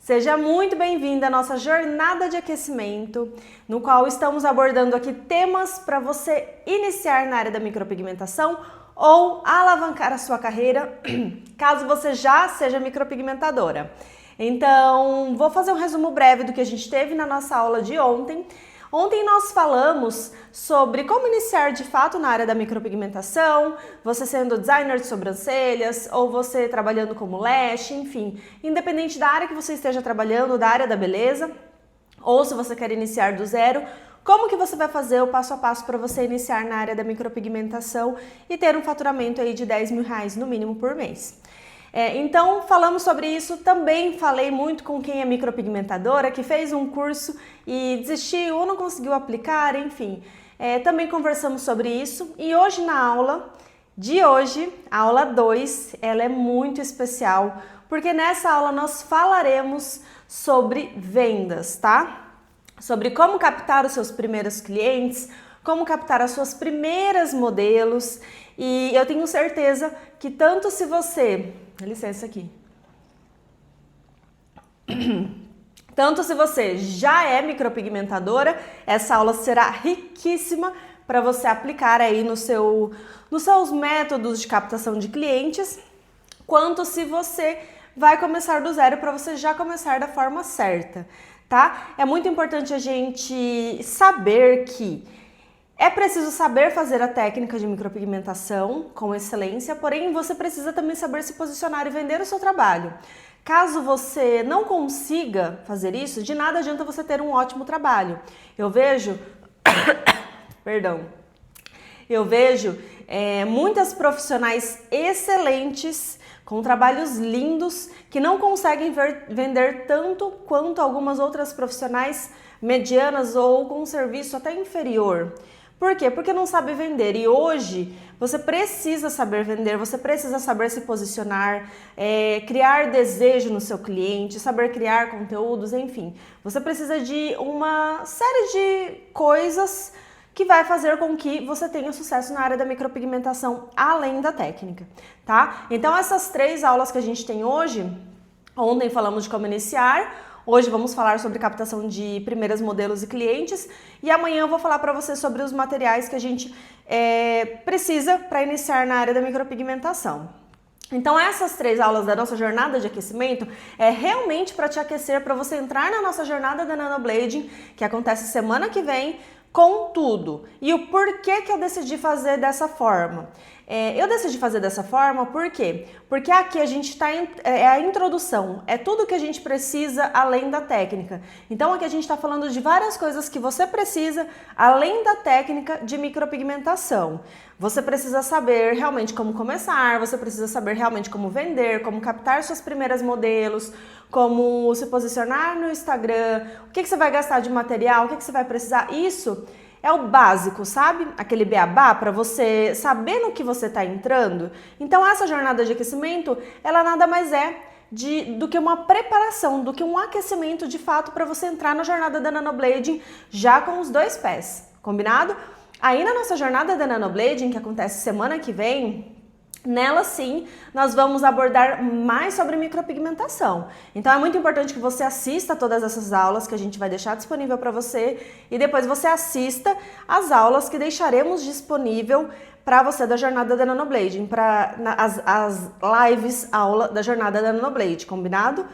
Seja muito bem-vinda à nossa jornada de aquecimento, no qual estamos abordando aqui temas para você iniciar na área da micropigmentação ou alavancar a sua carreira, caso você já seja micropigmentadora. Então, vou fazer um resumo breve do que a gente teve na nossa aula de ontem. Ontem nós falamos sobre como iniciar de fato na área da micropigmentação, você sendo designer de sobrancelhas ou você trabalhando como lash, enfim, independente da área que você esteja trabalhando, da área da beleza, ou se você quer iniciar do zero, como que você vai fazer o passo a passo para você iniciar na área da micropigmentação e ter um faturamento aí de R$10.000 no mínimo por mês. Então, falamos sobre isso, também falei muito com quem é micropigmentadora, que fez um curso e desistiu ou não conseguiu aplicar, enfim. Também conversamos sobre isso e hoje na aula de hoje, a aula 2, ela é muito especial, porque nessa aula nós falaremos sobre vendas, tá? Sobre como captar os seus primeiros clientes, como captar as suas primeiras modelos e eu tenho certeza que tanto se você... Dá licença aqui. Tanto se você já é micropigmentadora, essa aula será riquíssima para você aplicar aí nos seus métodos de captação de clientes, quanto se você vai começar do zero para você já começar da forma certa, tá? É muito importante a gente saber que é preciso saber fazer a técnica de micropigmentação com excelência, porém você precisa também saber se posicionar e vender o seu trabalho. Caso você não consiga fazer isso, de nada adianta você ter um ótimo trabalho. Eu vejo muitas profissionais excelentes, com trabalhos lindos, que não conseguem vender tanto quanto algumas outras profissionais medianas ou com um serviço até inferior. Por quê? Porque não sabe vender e hoje você precisa saber vender, você precisa saber se posicionar, criar desejo no seu cliente, saber criar conteúdos, enfim. Você precisa de uma série de coisas que vai fazer com que você tenha sucesso na área da micropigmentação, além da técnica, tá? Então essas 3 aulas que a gente tem hoje, ontem falamos de como iniciar, hoje vamos falar sobre captação de primeiros modelos e clientes e amanhã eu vou falar para você sobre os materiais que a gente precisa para iniciar na área da micropigmentação. Então essas 3 aulas da nossa jornada de aquecimento é realmente para te aquecer, para você entrar na nossa jornada da Nanoblading, que acontece semana que vem, com tudo. E o porquê que eu decidi fazer dessa forma? Eu decidi fazer dessa forma por quê? Porque aqui a gente é a introdução, é tudo que a gente precisa além da técnica. Então aqui a gente está falando de várias coisas que você precisa além da técnica de micropigmentação. Você precisa saber realmente como começar, você precisa saber realmente como vender, como captar suas primeiras modelos, como se posicionar no Instagram, o que você vai gastar de material, o que você vai precisar. Isso é o básico, sabe? Aquele beabá para você saber no que você está entrando. Então essa jornada de aquecimento, ela nada mais é do que uma preparação, do que um aquecimento de fato para você entrar na jornada da Nanoblading já com os 2 pés, combinado? Aí na nossa jornada da Nanoblading, que acontece semana que vem, nela sim, nós vamos abordar mais sobre micropigmentação. Então é muito importante que você assista todas essas aulas que a gente vai deixar disponível para você e depois você assista as aulas que deixaremos disponível para você da jornada da Nanoblading, as lives aula da jornada da Nanoblading, combinado?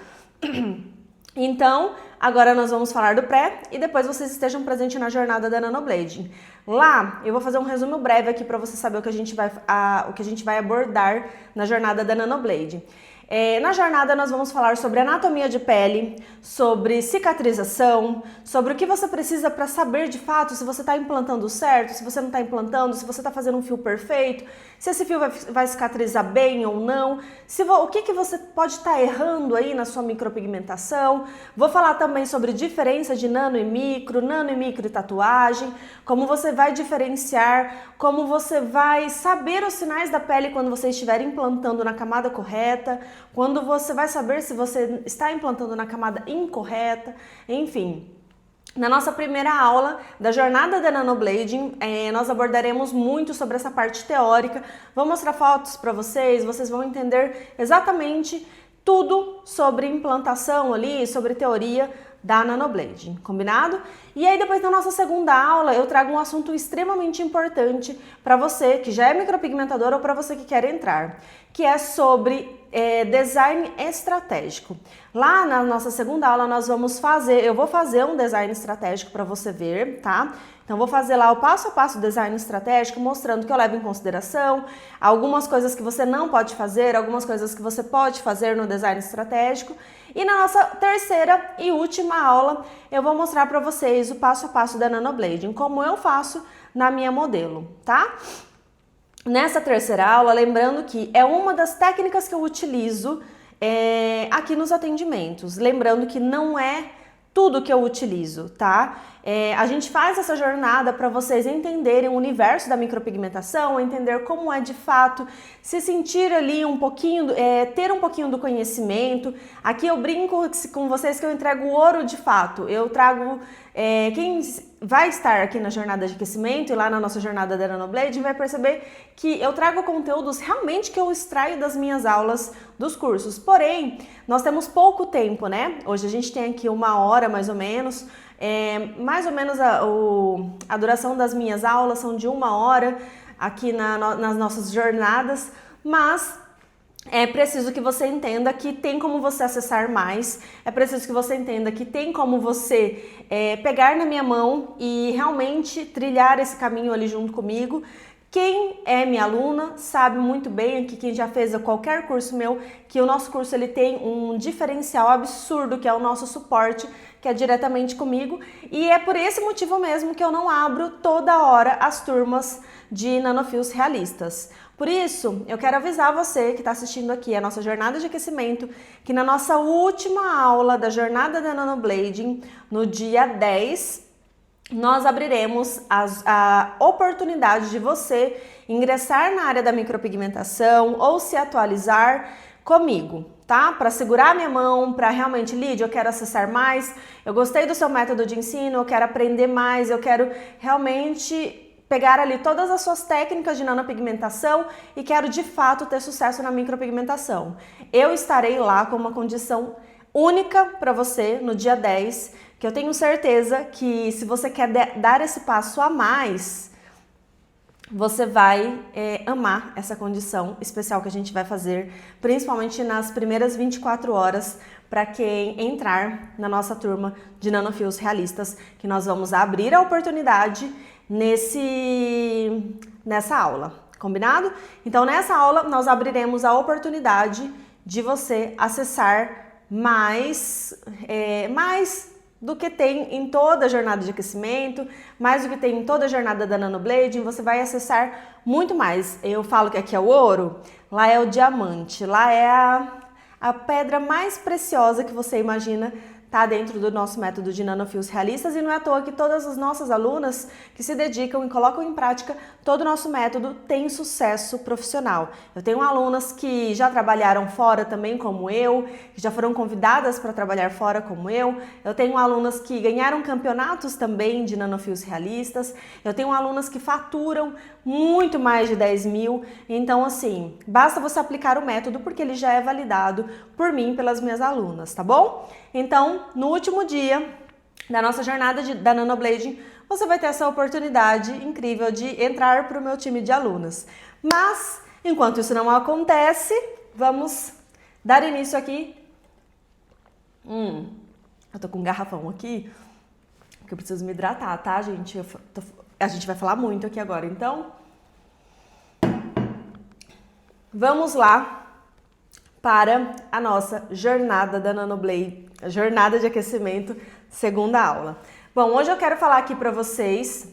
Então, agora nós vamos falar do pré e depois vocês estejam presentes na jornada da Nanoblading. Lá, eu vou fazer um resumo breve aqui para você saber o que a gente vai abordar na jornada da Nanoblading. Na jornada nós vamos falar sobre anatomia de pele, sobre cicatrização, sobre o que você precisa para saber de fato se você está implantando certo, se você não está implantando, se você está fazendo um fio perfeito, se esse fio vai cicatrizar bem ou não, o que você pode estar errando aí na sua micropigmentação. Vou falar também sobre diferença de nano e micro e tatuagem, como você vai diferenciar, como você vai saber os sinais da pele quando você estiver implantando na camada correta, quando você vai saber se você está implantando na camada incorreta, enfim. Na nossa primeira aula da jornada da Nanoblading, nós abordaremos muito sobre essa parte teórica. Vou mostrar fotos para vocês, vocês vão entender exatamente tudo sobre implantação ali, sobre teoria da Nanoblade, combinado? E aí depois na nossa segunda aula eu trago um assunto extremamente importante para você que já é micropigmentador ou para você que quer entrar, que é sobre design estratégico. Lá na nossa segunda aula eu vou fazer um design estratégico para você ver, tá? Então vou fazer lá o passo a passo do design estratégico, mostrando que eu levo em consideração algumas coisas que você não pode fazer, algumas coisas que você pode fazer no design estratégico. E na nossa terceira e última aula, eu vou mostrar para vocês o passo a passo da Nanoblading, como eu faço na minha modelo, tá? Nessa terceira aula, lembrando que é uma das técnicas que eu utilizo aqui nos atendimentos. Lembrando que não é tudo que eu utilizo, tá? A gente faz essa jornada para vocês entenderem o universo da micropigmentação, entender como é de fato, se sentir ali um pouquinho, ter um pouquinho do conhecimento. Aqui eu brinco com vocês que eu entrego ouro de fato. Eu trago quem vai estar aqui na jornada de aquecimento e lá na nossa jornada da Nanoblade vai perceber que eu trago conteúdos realmente que eu extraio das minhas aulas dos cursos. Porém, nós temos pouco tempo, né? Hoje a gente tem aqui 1 hora mais ou menos. Mais ou menos a duração das minhas aulas são de 1 hora aqui nas nossas jornadas, mas é preciso que você entenda que tem como você acessar mais, é preciso que você entenda que tem como você pegar na minha mão e realmente trilhar esse caminho ali junto comigo. Quem é minha aluna sabe muito bem, aqui quem já fez qualquer curso meu, que o nosso curso ele tem um diferencial absurdo, que é o nosso suporte, que é diretamente comigo, e é por esse motivo mesmo que eu não abro toda hora as turmas de nanofios realistas. Por isso, eu quero avisar você que está assistindo aqui a nossa jornada de aquecimento, que na nossa última aula da jornada da Nanoblading, no dia 10, nós abriremos a oportunidade de você ingressar na área da micropigmentação ou se atualizar comigo, tá? Para segurar minha mão, para realmente, Lídia, eu quero acessar mais, eu gostei do seu método de ensino, eu quero aprender mais, eu quero realmente pegar ali todas as suas técnicas de nanopigmentação e quero de fato ter sucesso na micropigmentação. Eu estarei lá com uma condição única para você no dia 10, que eu tenho certeza que se você quer dar esse passo a mais, você vai amar essa condição especial que a gente vai fazer, principalmente nas primeiras 24 horas, para quem entrar na nossa turma de nanofios realistas, que nós vamos abrir a oportunidade nessa aula, combinado? Então nessa aula nós abriremos a oportunidade de você acessar mais do que tem em toda a jornada de aquecimento, mais do que tem em toda a jornada da Nanoblading, você vai acessar muito mais. Eu falo que aqui é o ouro, lá é o diamante, lá é a pedra mais preciosa que você imagina tá dentro do nosso método de nanofios realistas, e não é à toa que todas as nossas alunas que se dedicam e colocam em prática todo o nosso método têm sucesso profissional. Eu tenho alunas que já trabalharam fora também como eu, que já foram convidadas para trabalhar fora como eu tenho alunas que ganharam campeonatos também de nanofios realistas, eu tenho alunas que faturam muito mais de 10 mil, então assim, basta você aplicar o método porque ele já é validado por mim e pelas minhas alunas, tá bom? Então, no último dia da nossa jornada da Nanoblading, você vai ter essa oportunidade incrível de entrar para o meu time de alunas. Mas, enquanto isso não acontece, vamos dar início aqui. Eu tô com um garrafão aqui, porque eu preciso me hidratar, tá, gente? A gente vai falar muito aqui agora, então vamos lá para a nossa jornada da Nanoblade, a jornada de aquecimento, segunda aula. Bom, hoje eu quero falar aqui para vocês,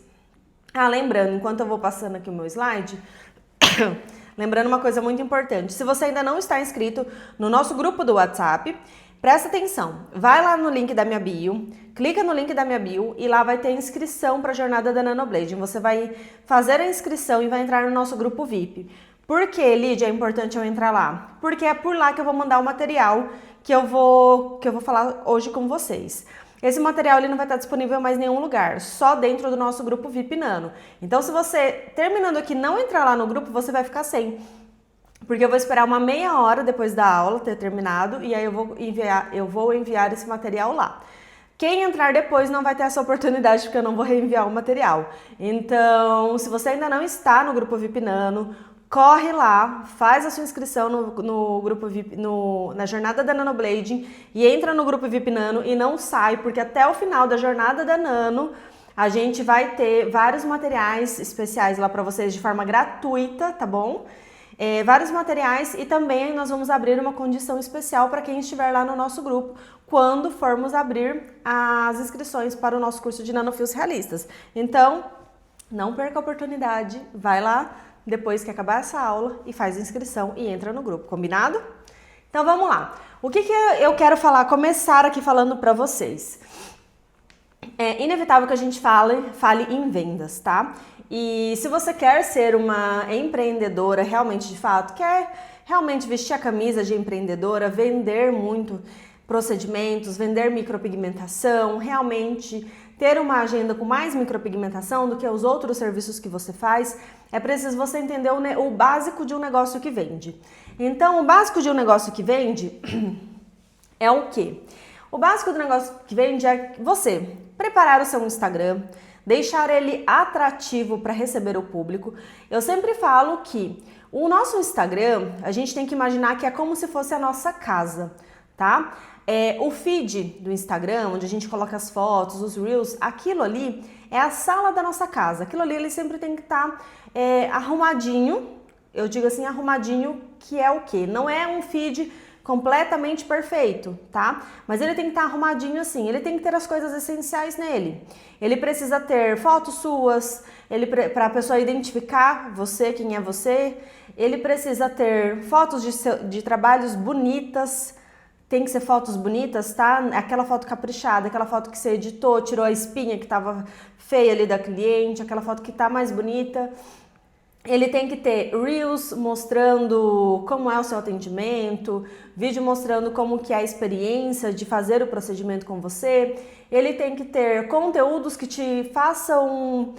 lembrando, enquanto eu vou passando aqui o meu slide, lembrando uma coisa muito importante, se você ainda não está inscrito no nosso grupo do WhatsApp, presta atenção, vai lá no link da minha bio, clica no link da minha bio e lá vai ter inscrição para a jornada da Nanoblading. Você vai fazer a inscrição e vai entrar no nosso grupo VIP. Por que, Lídia, é importante eu entrar lá? Porque é por lá que eu vou mandar o material que eu vou falar hoje com vocês. Esse material ele não vai estar disponível em mais nenhum lugar, só dentro do nosso grupo VIP Nano. Então, se você, terminando aqui, não entrar lá no grupo, você vai ficar sem. porque eu vou esperar uma meia hora depois da aula ter terminado e aí eu vou enviar esse material lá. Quem entrar depois não vai ter essa oportunidade porque eu não vou reenviar o material. Então, se você ainda não está no grupo VIP Nano, corre lá, faz a sua inscrição no grupo VIP, na jornada da Nanoblading e entra no grupo VIP Nano e não sai, porque até o final da jornada da Nano a gente vai ter vários materiais especiais lá para vocês de forma gratuita, tá bom? Vários materiais e também nós vamos abrir uma condição especial para quem estiver lá no nosso grupo quando formos abrir as inscrições para o nosso curso de nanofios realistas. Então, não perca a oportunidade, vai lá depois que acabar essa aula e faz a inscrição e entra no grupo, combinado? Então vamos lá. O que eu quero começar aqui falando para vocês? É inevitável que a gente fale em vendas, tá? E se você quer ser uma empreendedora realmente de fato, quer realmente vestir a camisa de empreendedora, vender muito procedimentos, vender micropigmentação, realmente ter uma agenda com mais micropigmentação do que os outros serviços que você faz, é preciso você entender o básico de um negócio que vende. Então, o básico de um negócio que vende é o quê? O básico do negócio que vende é você preparar o seu Instagram, deixar ele atrativo para receber o público. Eu sempre falo que o nosso Instagram, a gente tem que imaginar que é como se fosse a nossa casa, tá? O feed do Instagram, onde a gente coloca as fotos, os reels, aquilo ali é a sala da nossa casa. Aquilo ali ele sempre tem que estar arrumadinho. Eu digo assim, arrumadinho, que é o quê? Não é um feed completamente perfeito, tá? Mas ele tem que estar arrumadinho assim, ele tem que ter as coisas essenciais nele. Ele precisa ter fotos suas, para a pessoa identificar você, quem é você. Ele precisa ter fotos de trabalhos bonitas, tem que ser fotos bonitas, tá? Aquela foto caprichada, aquela foto que você editou, tirou a espinha que estava feia ali da cliente, aquela foto que tá mais bonita. Ele tem que ter Reels mostrando como é o seu atendimento, vídeo mostrando como que é a experiência de fazer o procedimento com você. Ele tem que ter conteúdos que te façam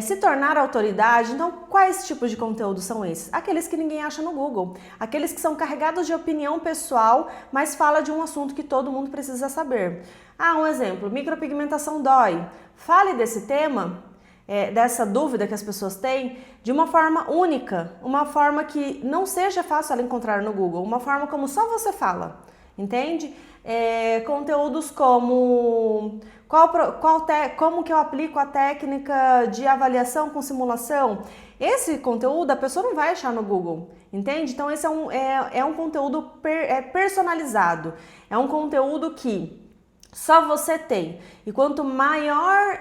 se tornar autoridade. Então, quais tipos de conteúdos são esses? Aqueles que ninguém acha no Google, aqueles que são carregados de opinião pessoal, mas fala de um assunto que todo mundo precisa saber. Um exemplo, micropigmentação dói. Fale desse tema, dessa dúvida que as pessoas têm, de uma forma única, uma forma que não seja fácil ela encontrar no Google, uma forma como só você fala, entende? Conteúdos como como que eu aplico a técnica de avaliação com simulação. Esse conteúdo a pessoa não vai achar no Google, entende? Então esse é um conteúdo personalizado, é um conteúdo que só você tem. E quanto maior,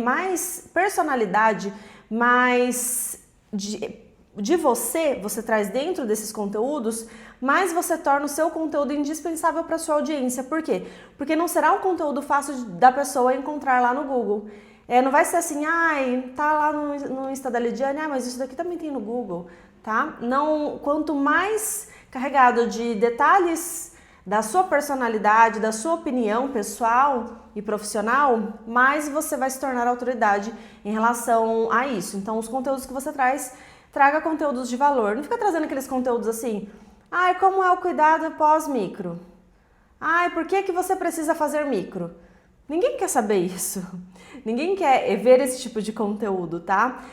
mais personalidade, mais de você traz dentro desses conteúdos, mais você torna o seu conteúdo indispensável para sua audiência. Por quê? Porque não será um conteúdo fácil da pessoa encontrar lá no Google. Não vai ser assim, tá lá no Insta da Lidiane, mas isso daqui também tem no Google, tá? Não, quanto mais carregado de detalhes da sua personalidade, da sua opinião pessoal e profissional, mais você vai se tornar autoridade em relação a isso. Então, os conteúdos que você traga conteúdos de valor. Não fica trazendo aqueles conteúdos assim, como é o cuidado pós-micro? Por que você precisa fazer micro? Ninguém quer saber isso. Ninguém quer ver esse tipo de conteúdo, tá?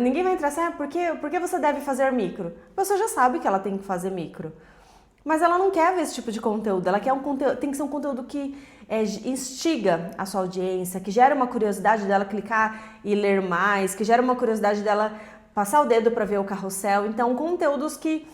Ninguém vai entrar assim, por que você deve fazer micro? A pessoa já sabe que ela tem que fazer micro. Mas ela não quer ver esse tipo de conteúdo, ela quer tem que ser um conteúdo que instiga a sua audiência, que gera uma curiosidade dela clicar e ler mais, que gera uma curiosidade dela passar o dedo para ver o carrossel. Então, conteúdos que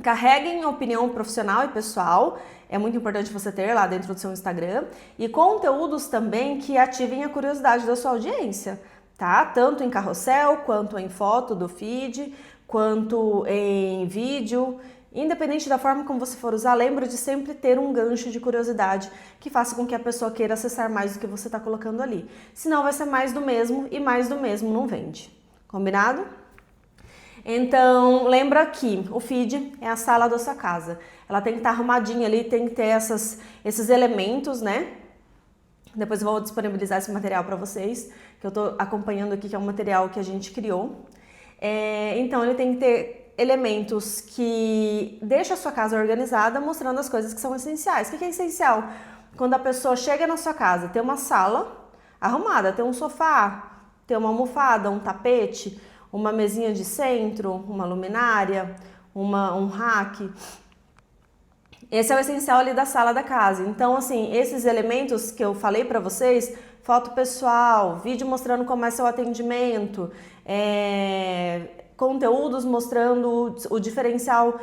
carreguem opinião profissional e pessoal, é muito importante você ter lá dentro do seu Instagram, e conteúdos também que ativem a curiosidade da sua audiência, tá? Tanto em carrossel, quanto em foto do feed, quanto em vídeo. Independente da forma como você for usar, lembra de sempre ter um gancho de curiosidade que faça com que a pessoa queira acessar mais do que você está colocando ali. Senão vai ser mais do mesmo e mais do mesmo não vende. Combinado? Então, lembra que o feed é a sala da sua casa. Ela tem que estar arrumadinha ali, tem que ter esses elementos, né? Depois eu vou disponibilizar esse material para vocês, que eu estou acompanhando aqui, que é um material que a gente criou. Então, ele tem que ter elementos que deixam a sua casa organizada, mostrando as coisas que são essenciais. O que é essencial? Quando a pessoa chega na sua casa, tem uma sala arrumada, tem um sofá, tem uma almofada, um tapete, uma mesinha de centro, uma luminária, um rack. Esse é o essencial ali da sala da casa. Então, assim, esses elementos que eu falei para vocês, foto pessoal, vídeo mostrando como é seu atendimento, conteúdos mostrando o diferencial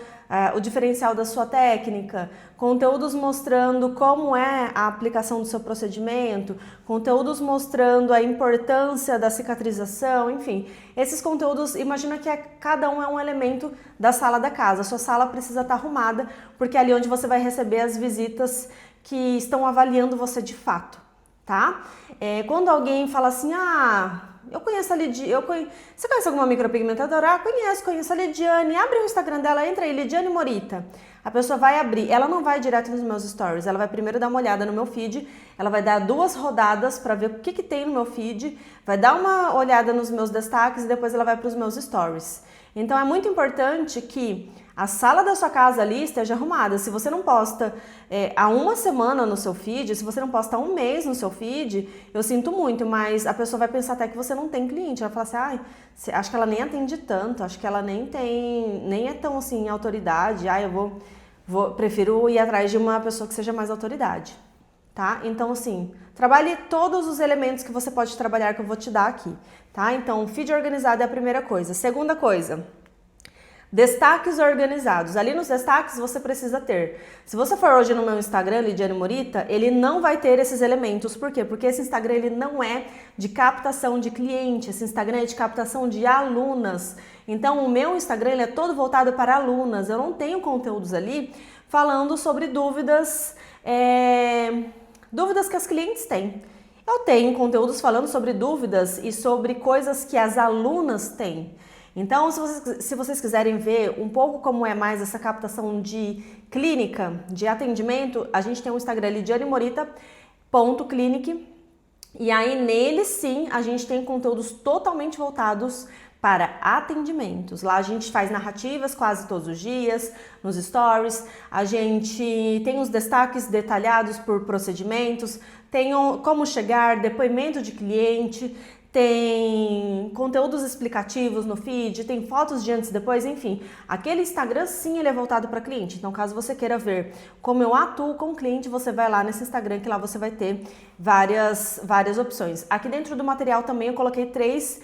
da sua técnica, conteúdos mostrando como é a aplicação do seu procedimento, conteúdos mostrando a importância da cicatrização, enfim. Esses conteúdos, imagina que cada um é um elemento da sala da casa. A sua sala precisa estar arrumada, porque é ali onde você vai receber as visitas que estão avaliando você de fato, tá? Quando alguém fala assim, eu conheço a Lidiane, você conhece alguma micropigmentadora? Conheço a Lidiane. Abre o Instagram dela, entra aí, Lidiane Morita. A pessoa vai abrir, ela não vai direto nos meus stories, ela vai primeiro dar uma olhada no meu feed, ela vai dar 2 rodadas para ver o que tem no meu feed, vai dar uma olhada nos meus destaques e depois ela vai para os meus stories. Então é muito importante que a sala da sua casa ali esteja arrumada. Se você não posta há uma semana no seu feed, se você não posta há um mês no seu feed, eu sinto muito, mas a pessoa vai pensar até que você não tem cliente. Ela vai falar assim, acho que ela nem atende tanto, acho que ela nem é tão assim autoridade. Prefiro ir atrás de uma pessoa que seja mais autoridade, tá? Então, assim, trabalhe todos os elementos que você pode trabalhar que eu vou te dar aqui, tá? Então, feed organizado é a primeira coisa. Segunda coisa, destaques organizados. Ali nos destaques você precisa ter. Se você for hoje no meu Instagram, Lidiane Morita, ele não vai ter esses elementos. Por quê? Porque esse Instagram ele não é de captação de cliente, esse Instagram é de captação de alunas. Então o meu Instagram ele é todo voltado para alunas. Eu não tenho conteúdos ali falando sobre dúvidas que as clientes têm. Eu tenho conteúdos falando sobre dúvidas e sobre coisas que as alunas têm. Então, se vocês quiserem ver um pouco como é mais essa captação de clínica, de atendimento, a gente tem um Instagram lidianemorita.clinic e aí nele sim a gente tem conteúdos totalmente voltados para atendimentos. Lá a gente faz narrativas quase todos os dias, nos stories, a gente tem os destaques detalhados por procedimentos, tem como chegar, depoimento de cliente, tem conteúdos explicativos no feed, tem fotos de antes e depois, enfim. Aquele Instagram sim ele é voltado para cliente, então caso você queira ver como eu atuo com o cliente, você vai lá nesse Instagram que lá você vai ter várias opções. Aqui dentro do material também eu coloquei 3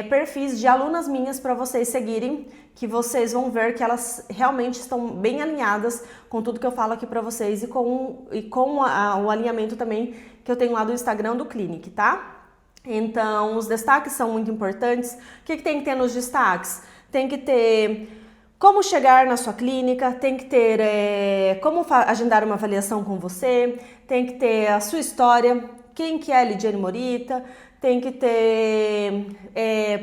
perfis de alunas minhas para vocês seguirem, que vocês vão ver que elas realmente estão bem alinhadas com tudo que eu falo aqui para vocês e com o alinhamento também que eu tenho lá do Instagram do Clinic, tá? Então, os destaques são muito importantes. O que tem que ter nos destaques? Tem que ter como chegar na sua clínica, tem que ter como agendar uma avaliação com você, tem que ter a sua história, quem que é a Lidiane Morita, tem que ter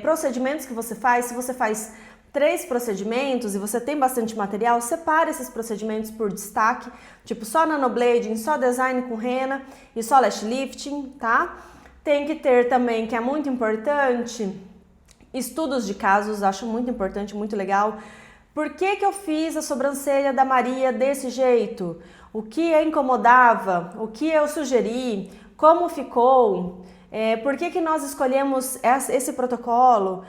procedimentos que você faz. Se você faz 3 procedimentos e você tem bastante material, separe esses procedimentos por destaque, tipo só nanoblading, só design com rena e só lash lifting, tá? Tem que ter também, que é muito importante, estudos de casos, acho muito importante, muito legal. Por que eu fiz a sobrancelha da Maria desse jeito? O que a incomodava? O que eu sugeri? Como ficou? Por que nós escolhemos esse protocolo?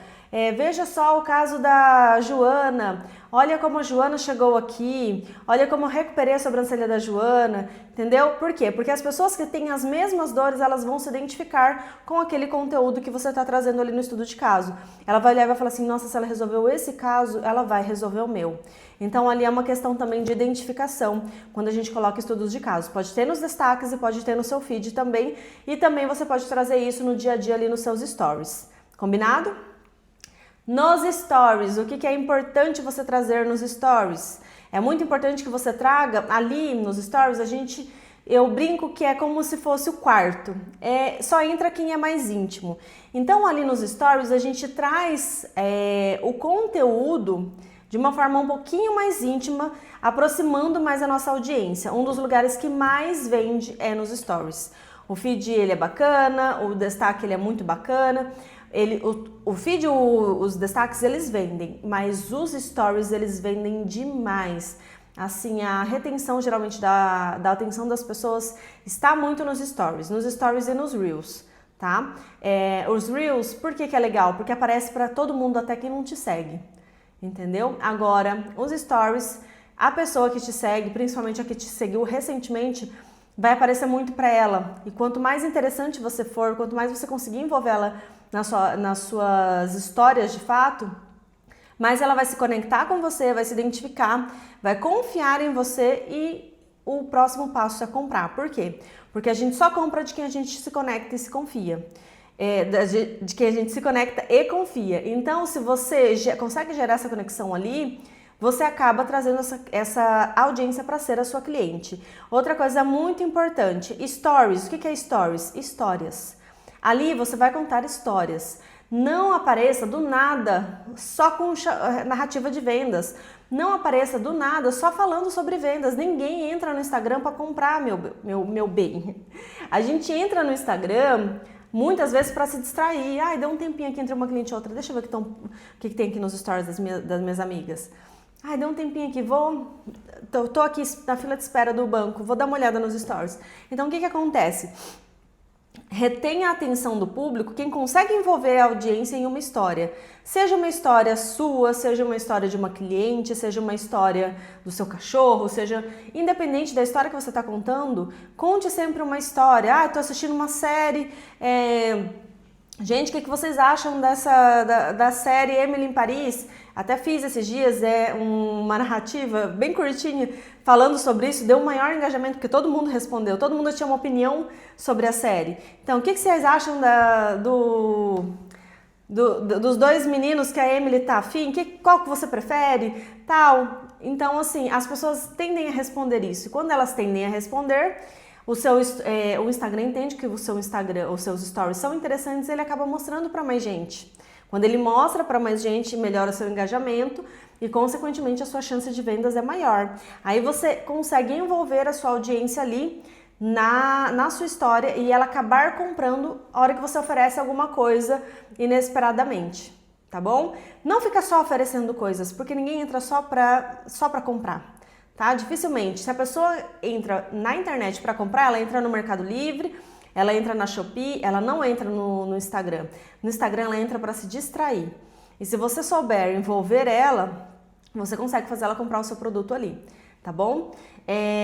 Veja só o caso da Joana, olha como a Joana chegou aqui, olha como eu recuperei a sobrancelha da Joana, entendeu? Por quê? Porque as pessoas que têm as mesmas dores, elas vão se identificar com aquele conteúdo que você está trazendo ali no estudo de caso. Ela vai olhar e vai falar assim, nossa, se ela resolveu esse caso, ela vai resolver o meu. Então ali é uma questão também de identificação, quando a gente coloca estudos de caso. Pode ter nos destaques e pode ter no seu feed também, e também você pode trazer isso no dia a dia ali nos seus stories. Combinado? Nos stories, o que é importante você trazer nos stories? É muito importante que você traga ali nos stories, eu brinco que é como se fosse o quarto, só entra quem é mais íntimo. Então ali nos stories a gente traz o conteúdo de uma forma um pouquinho mais íntima, aproximando mais a nossa audiência. Um dos lugares que mais vende é nos stories. O feed ele é bacana, o destaque ele é muito bacana. O feed, os destaques, eles vendem, mas os stories, eles vendem demais. Assim, a retenção geralmente da atenção das pessoas está muito nos stories e nos reels, tá? Os reels, por que é legal? Porque aparece para todo mundo, até quem não te segue, entendeu? Agora, os stories, a pessoa que te segue, principalmente a que te seguiu recentemente, vai aparecer muito para ela. E quanto mais interessante você for, quanto mais você conseguir envolver ela nas suas histórias de fato, mais ela vai se conectar com você, vai se identificar, vai confiar em você e o próximo passo é comprar. Por quê? Porque a gente só compra de quem a gente se conecta e se confia. De quem a gente se conecta e confia. Então, se você consegue gerar essa conexão ali, você acaba trazendo essa audiência para ser a sua cliente. Outra coisa muito importante, stories. O que é stories? Histórias. Ali você vai contar histórias. Não apareça do nada só com narrativa de vendas. Não apareça do nada só falando sobre vendas. Ninguém entra no Instagram para comprar, meu bem. A gente entra no Instagram muitas vezes para se distrair. Ai, deu um tempinho aqui entre uma cliente e outra. Deixa eu ver o que tem aqui nos stories das minhas amigas. Ai, deu um tempinho aqui, tô aqui na fila de espera do banco, vou dar uma olhada nos stories. Então, o que acontece? Retém a atenção do público quem consegue envolver a audiência em uma história. Seja uma história sua, seja uma história de uma cliente, seja uma história do seu cachorro, seja independente da história que você está contando, conte sempre uma história. Ah, estou assistindo uma série. Gente, o que vocês acham da série Emily em Paris? Até fiz esses dias uma narrativa bem curtinha falando sobre isso, deu um maior engajamento porque todo mundo respondeu, todo mundo tinha uma opinião sobre a série. Então, o que vocês acham dos dois meninos que a Emily tá afim? Qual que você prefere? Tal. Então, assim, as pessoas tendem a responder isso. E quando elas tendem a responder, o Instagram entende que os seus stories são interessantes, ele acaba mostrando para mais gente. Quando ele mostra para mais gente, melhora o seu engajamento e, consequentemente, a sua chance de vendas é maior. Aí você consegue envolver a sua audiência ali na sua história e ela acabar comprando a hora que você oferece alguma coisa inesperadamente, tá bom? Não fica só oferecendo coisas, porque ninguém entra só para comprar. Tá? Dificilmente. Se a pessoa entra na internet para comprar, ela entra no Mercado Livre, ela entra na Shopee, ela não entra no Instagram. No Instagram ela entra para se distrair. E se você souber envolver ela, você consegue fazer ela comprar o seu produto ali, tá bom?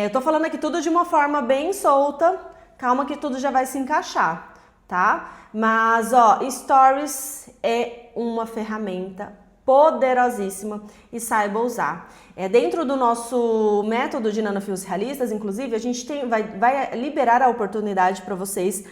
Eu tô falando aqui tudo de uma forma bem solta, calma que tudo já vai se encaixar, tá? Mas, Stories é uma ferramenta poderosíssima e saiba usar. Dentro do nosso método de nanofios realistas, inclusive, a gente vai liberar a oportunidade para vocês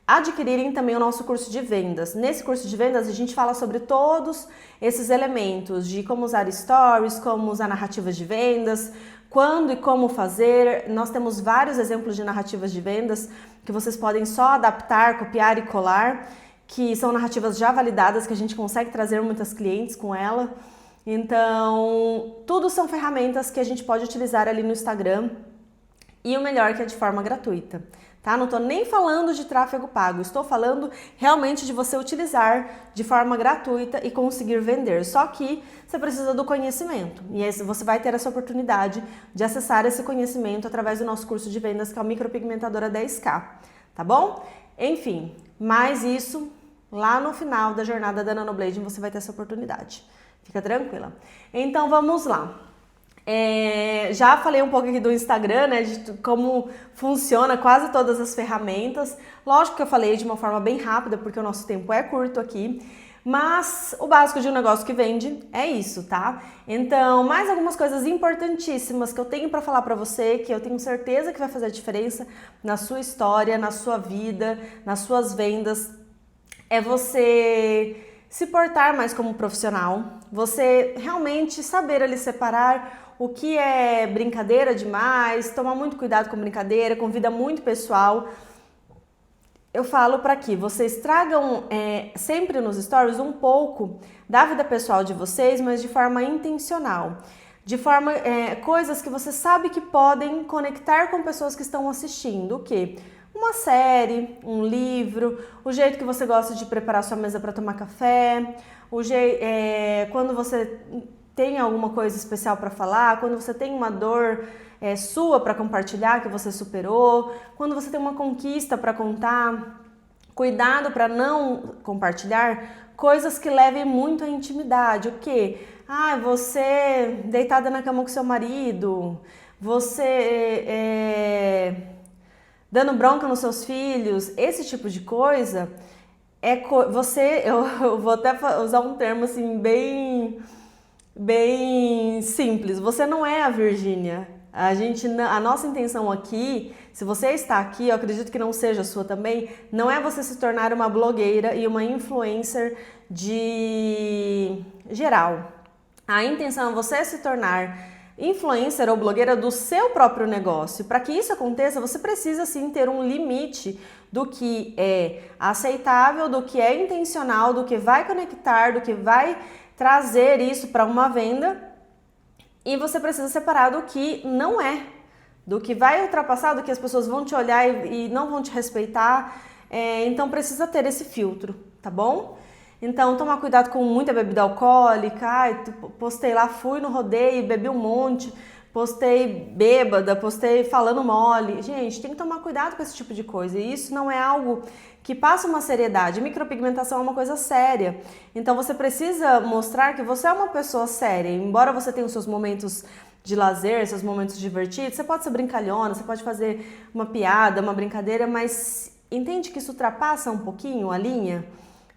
adquirirem também o nosso curso de vendas. Nesse curso de vendas, a gente fala sobre todos esses elementos de como usar stories, como usar narrativas de vendas, quando e como fazer. Nós temos vários exemplos de narrativas de vendas que vocês podem só adaptar, copiar e colar, que são narrativas já validadas, que a gente consegue trazer muitas clientes com ela. Então, tudo são ferramentas que a gente pode utilizar ali no Instagram e o melhor que é de forma gratuita, tá? Não estou nem falando de tráfego pago, estou falando realmente de você utilizar de forma gratuita e conseguir vender. Só que você precisa do conhecimento e aí você vai ter essa oportunidade de acessar esse conhecimento através do nosso curso de vendas, que é o Micropigmentadora 10K, tá bom? Enfim, mais isso lá no final da jornada da Nanoblading você vai ter essa oportunidade. Fica tranquila. Então vamos lá. Já falei um pouco aqui do Instagram, né, de como funciona quase todas as ferramentas. Lógico que eu falei de uma forma bem rápida, porque o nosso tempo é curto aqui, mas o básico de um negócio que vende é isso, tá? Então, mais algumas coisas importantíssimas que eu tenho para falar para você, que eu tenho certeza que vai fazer a diferença na sua história, na sua vida, nas suas vendas, é você se portar mais como profissional, você realmente saber ali separar o que é brincadeira demais, tomar muito cuidado com brincadeira, com vida muito pessoal. Eu falo para que vocês tragam sempre nos stories um pouco da vida pessoal de vocês, mas de forma intencional. De forma, coisas que você sabe que podem conectar com pessoas que estão assistindo, o quê? uma série, um livro, o jeito que você gosta de preparar sua mesa para tomar café, quando você tem alguma coisa especial para falar, quando você tem uma dor sua para compartilhar que você superou, quando você tem uma conquista para contar. Cuidado para não compartilhar coisas que levem muito à intimidade. O quê? Você deitada na cama com seu marido, você dando bronca nos seus filhos, esse tipo de coisa eu vou até usar um termo assim bem simples. Você não é a Virgínia. A nossa intenção aqui, se você está aqui, eu acredito que não seja a sua também, não é você se tornar uma blogueira e uma influencer de geral. A intenção é você se tornar influencer ou blogueira do seu próprio negócio. Para que isso aconteça, você precisa sim ter um limite do que é aceitável, do que é intencional, do que vai conectar, do que vai trazer isso para uma venda. E você precisa separar do que não é, do que vai ultrapassar, do que as pessoas vão te olhar e não vão te respeitar. Então precisa ter esse filtro, tá bom? Então tomar cuidado com muita bebida alcoólica. Postei lá, fui no rodeio, bebi um monte, postei bêbada, postei falando mole. Gente, tem que tomar cuidado com esse tipo de coisa. E isso não é algo que passa uma seriedade. Micropigmentação é uma coisa séria. Então você precisa mostrar que você é uma pessoa séria. Embora você tenha os seus momentos de lazer, seus momentos divertidos, você pode ser brincalhona, você pode fazer uma piada, uma brincadeira, mas entende que isso ultrapassa um pouquinho a linha?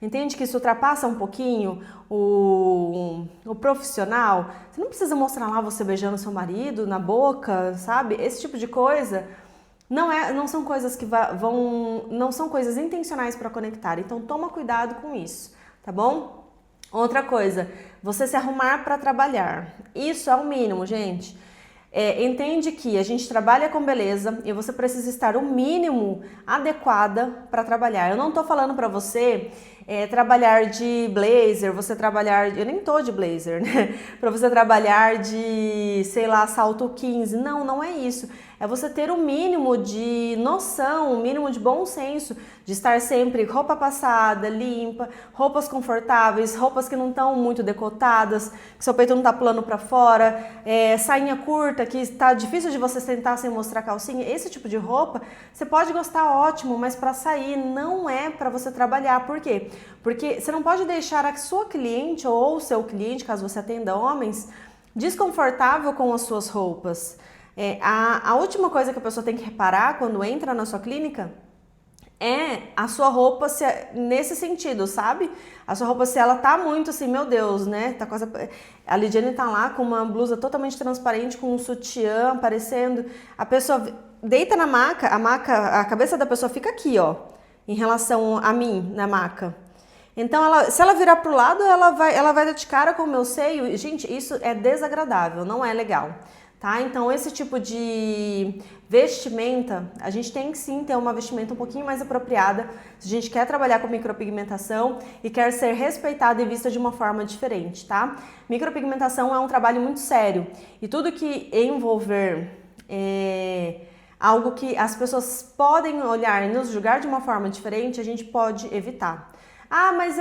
Entende que isso ultrapassa um pouquinho o profissional? Você não precisa mostrar lá você beijando seu marido na boca, sabe? Esse tipo de coisa não são coisas que não são coisas intencionais para conectar. Então toma cuidado com isso, tá bom? Outra coisa, você se arrumar para trabalhar. Isso é o mínimo, gente. Entende que a gente trabalha com beleza e você precisa estar o mínimo adequada para trabalhar. Eu não tô falando para você trabalhar de blazer, eu nem tô de blazer, né? Para você trabalhar de, sei lá, salto 15. Não é isso. É você ter o mínimo de noção, o mínimo de bom senso, de estar sempre roupa passada, limpa, roupas confortáveis, roupas que não estão muito decotadas, que seu peito não tá pulando para fora, sainha curta, que está difícil de você sentar sem mostrar calcinha. Esse tipo de roupa, você pode gostar, ótimo, mas para sair não é para você trabalhar. Por quê? Porque você não pode deixar a sua cliente ou o seu cliente, caso você atenda homens, desconfortável com as suas roupas. A última coisa que a pessoa tem que reparar quando entra na sua clínica é a sua roupa nesse sentido, sabe? A sua roupa, se ela tá muito assim, meu Deus, né? A Lidiane tá lá com uma blusa totalmente transparente, com um sutiã aparecendo. A pessoa deita na maca, a cabeça da pessoa fica aqui, ó, em relação a mim, na maca. Então, se ela virar pro lado, ela vai dar de cara com o meu seio. Gente, isso é desagradável, não é legal. Tá? Então, esse tipo de vestimenta, a gente tem que sim ter uma vestimenta um pouquinho mais apropriada se a gente quer trabalhar com micropigmentação e quer ser respeitada e vista de uma forma diferente, tá? Micropigmentação é um trabalho muito sério e tudo que envolver algo que as pessoas podem olhar e nos julgar de uma forma diferente, a gente pode evitar. Mas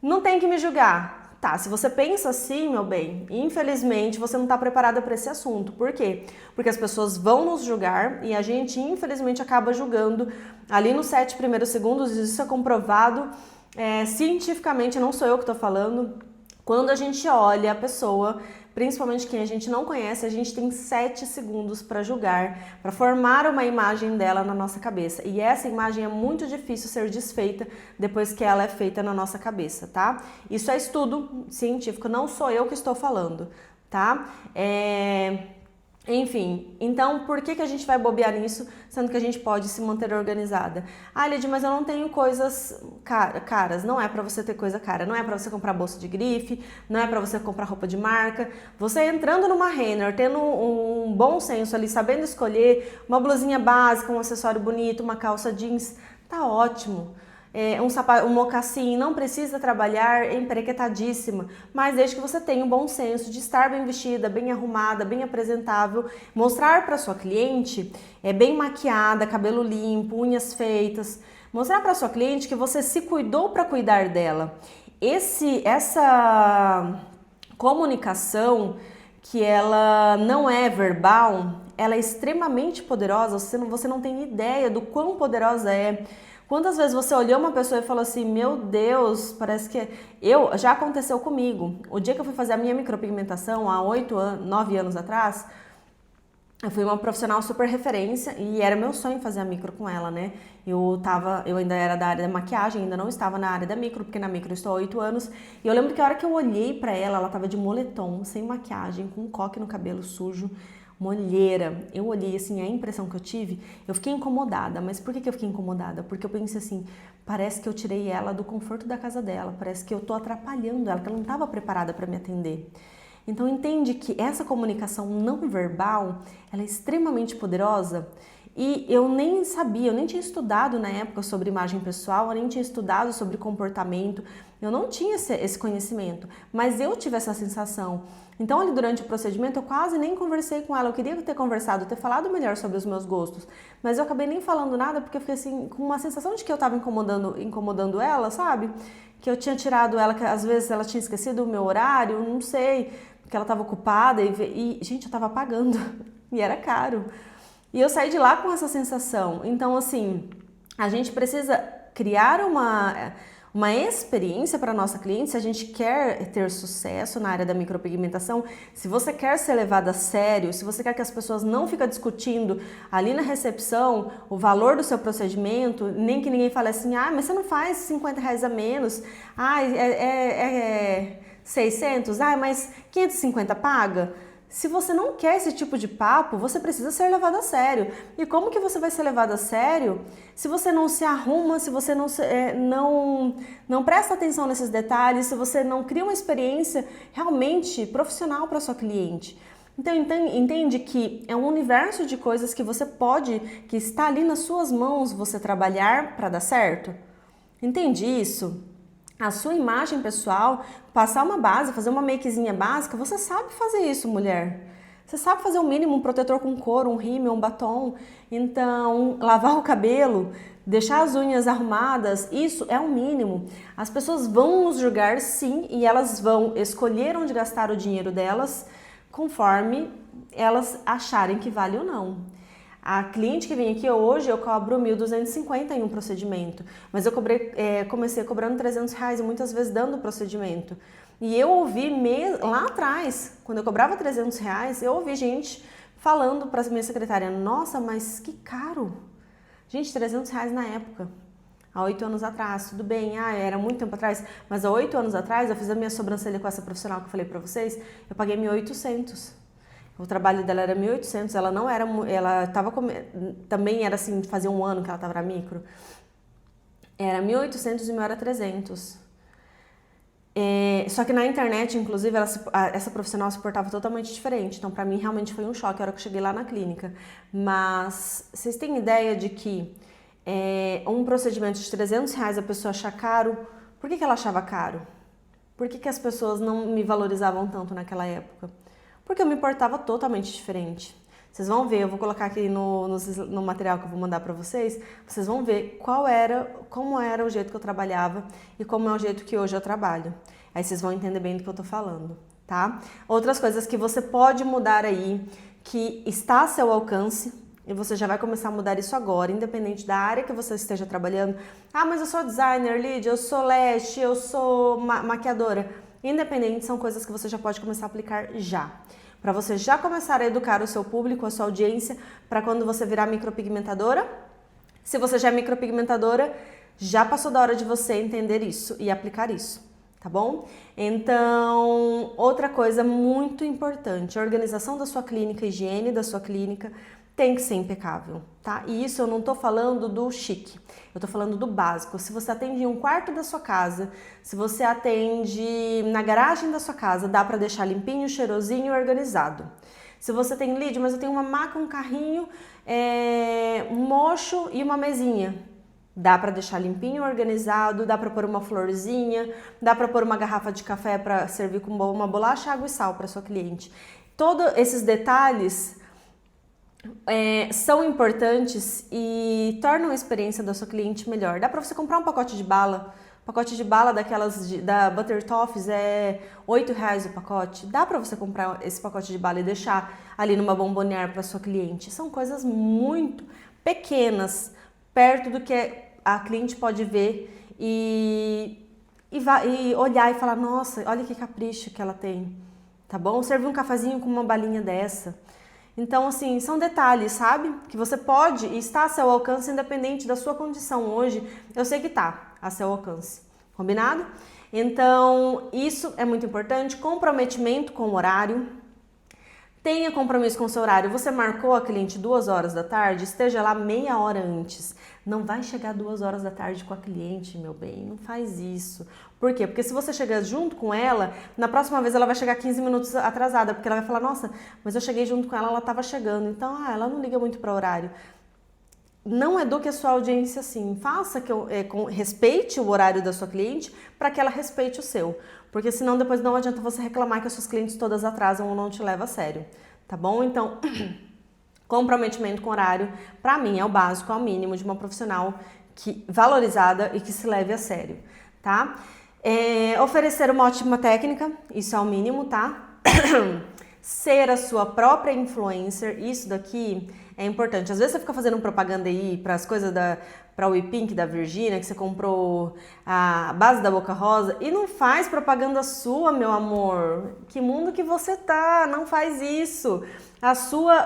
não tem que me julgar. Tá, se você pensa assim, meu bem, infelizmente você não está preparada para esse assunto. Por quê? Porque as pessoas vão nos julgar e a gente, infelizmente, acaba julgando ali nos 7 primeiros segundos. Isso é comprovado cientificamente, não sou eu que estou falando. Quando a gente olha a pessoa, principalmente quem a gente não conhece, a gente tem 7 segundos para julgar, para formar uma imagem dela na nossa cabeça. E essa imagem é muito difícil ser desfeita depois que ela é feita na nossa cabeça, tá? Isso é estudo científico, não sou eu que estou falando, tá? Enfim, então por que a gente vai bobear nisso, sendo que a gente pode se manter organizada? Lidia, mas eu não tenho coisas caras. Não é pra você ter coisa cara, não é pra você comprar bolsa de grife, não é pra você comprar roupa de marca. Você entrando numa Renner, tendo um bom senso ali, sabendo escolher uma blusinha básica, um acessório bonito, uma calça jeans, tá ótimo. um mocassim, não precisa trabalhar emperequetadíssima, mas desde que você tenha um bom senso de estar bem vestida, bem arrumada, bem apresentável, mostrar para sua cliente bem maquiada, cabelo limpo, unhas feitas, mostrar para sua cliente que você se cuidou para cuidar dela. Essa comunicação que ela não é verbal, ela é extremamente poderosa, você não tem ideia do quão poderosa é. Quantas vezes você olhou uma pessoa e falou assim, meu Deus, parece que... Já aconteceu comigo. O dia que eu fui fazer a minha micropigmentação, há 9 anos atrás, eu fui uma profissional super referência e era meu sonho fazer a micro com ela, né? Eu ainda era da área da maquiagem, ainda não estava na área da micro, porque na micro eu estou há 8 anos. E eu lembro que a hora que eu olhei pra ela, ela tava de moletom, sem maquiagem, com um coque no cabelo sujo, uma olheira. Eu olhei assim, a impressão que eu tive, eu fiquei incomodada. Mas por que eu fiquei incomodada? Porque eu pensei assim, parece que eu tirei ela do conforto da casa dela, parece que eu tô atrapalhando ela, que ela não estava preparada para me atender. Então entende que essa comunicação não verbal, ela é extremamente poderosa e eu nem sabia, eu nem tinha estudado na época sobre imagem pessoal, eu nem tinha estudado sobre comportamento, eu não tinha esse conhecimento, mas eu tive essa sensação. Então ali durante o procedimento eu quase nem conversei com ela, eu queria ter conversado, ter falado melhor sobre os meus gostos, mas eu acabei nem falando nada porque eu fiquei assim, com uma sensação de que eu estava incomodando ela, sabe? Que eu tinha tirado ela, que às vezes ela tinha esquecido o meu horário, não sei, porque ela estava ocupada e gente, eu estava pagando e era caro. E eu saí de lá com essa sensação. Então, assim, a gente precisa criar uma experiência para a nossa cliente se a gente quer ter sucesso na área da micropigmentação, se você quer ser levada a sério, se você quer que as pessoas não fiquem discutindo ali na recepção o valor do seu procedimento, nem que ninguém fale assim, ah, mas você não faz R$50 a menos, ah, 600, ah, mas 550 paga? Se você não quer esse tipo de papo, você precisa ser levado a sério. E como que você vai ser levado a sério se você não se arruma, se você não presta atenção nesses detalhes, se você não cria uma experiência realmente profissional para sua cliente? Então entende que é um universo de coisas que você pode, que está ali nas suas mãos você trabalhar para dar certo? Entende isso? A sua imagem pessoal, passar uma base, fazer uma makezinha básica, você sabe fazer isso, mulher. Você sabe fazer o mínimo, um protetor com couro, um rímel, um batom. Então, lavar o cabelo, deixar as unhas arrumadas, isso é o mínimo. As pessoas vão nos julgar sim e elas vão escolher onde gastar o dinheiro delas conforme elas acharem que vale ou não. A cliente que vem aqui hoje, eu cobro 1.250 em um procedimento, mas eu comecei cobrando R$300 e muitas vezes dando o procedimento. E eu ouvi lá atrás, quando eu cobrava R$300, eu ouvi gente falando para a minha secretária, nossa, mas que caro! Gente, R$300 na época, há 8 anos atrás, tudo bem, era muito tempo atrás, mas há 8 anos atrás eu fiz a minha sobrancelha com essa profissional que eu falei para vocês, eu paguei 1.800. O trabalho dela era 1.800, ela não era, ela tava também era assim, fazia um ano que ela tava na micro. Era 1.800 e o meu era 300. Só que na internet, inclusive, essa profissional se portava totalmente diferente. Então, pra mim, realmente foi um choque a hora que eu cheguei lá na clínica. Mas, vocês têm ideia de que um procedimento de R$300 a pessoa achar caro? Por que ela achava caro? Por que as pessoas não me valorizavam tanto naquela época? Porque eu me portava totalmente diferente. Vocês vão ver, eu vou colocar aqui no material que eu vou mandar para vocês, vocês vão ver como era o jeito que eu trabalhava e como é o jeito que hoje eu trabalho. Aí vocês vão entender bem do que eu tô falando, tá? Outras coisas que você pode mudar aí, que está a seu alcance, e você já vai começar a mudar isso agora, independente da área que você esteja trabalhando. Ah, mas eu sou designer, Lídia, eu sou leste, eu sou maquiadora. Independente, são coisas que você já pode começar a aplicar já. Para você já começar a educar o seu público, a sua audiência, para quando você virar micropigmentadora. Se você já é micropigmentadora, já passou da hora de você entender isso e aplicar isso, tá bom? Então, outra coisa muito importante, a organização da sua clínica, a higiene da sua clínica tem que ser impecável, tá? E isso eu não tô falando do chique, eu tô falando do básico. Se você atende em um quarto da sua casa, se você atende na garagem da sua casa, dá pra deixar limpinho, cheirosinho e organizado. Se você tem mas eu tenho uma maca, um carrinho, um mocho e uma mesinha. Dá para deixar limpinho, organizado, dá para pôr uma florzinha, dá para pôr uma garrafa de café para servir com uma bolacha, água e sal para sua cliente. Todos esses detalhes são importantes e tornam a experiência da sua cliente melhor. Dá para você comprar um pacote de bala. Pacote de bala daquelas da Butter Toffees é R$8 o pacote. Dá para você comprar esse pacote de bala e deixar ali numa bombonière para sua cliente. São coisas muito pequenas, perto do que a cliente pode ver e olhar e falar, nossa, olha que capricho que ela tem, tá bom? Servir um cafezinho com uma balinha dessa. Então, assim, são detalhes, sabe? Que você pode e está a seu alcance independente da sua condição hoje. Eu sei que tá a seu alcance, combinado? Então, isso é muito importante. Comprometimento com o horário. Tenha compromisso com o seu horário. Você marcou a cliente 2 horas da tarde, esteja lá meia hora antes. Não vai chegar 2 horas da tarde com a cliente, meu bem. Não faz isso. Por quê? Porque se você chegar junto com ela, na próxima vez ela vai chegar 15 minutos atrasada, porque ela vai falar, nossa, mas eu cheguei junto com ela, ela estava chegando. Então, ela não liga muito para o horário. Não eduque a sua audiência assim. Faça respeite o horário da sua cliente para que ela respeite o seu. Porque senão depois não adianta você reclamar que as suas clientes todas atrasam ou não te levam a sério. Tá bom? Então, comprometimento com horário, para mim, é o básico, é o mínimo de uma profissional valorizada e que se leve a sério, tá? Oferecer uma ótima técnica, isso é o mínimo, tá? Ser a sua própria influencer, isso daqui é importante. Às vezes você fica fazendo propaganda aí para as coisas para o We Pink da Virgínia, que você comprou a base da Boca Rosa e não faz propaganda sua, meu amor. Que mundo que você tá? Não faz isso.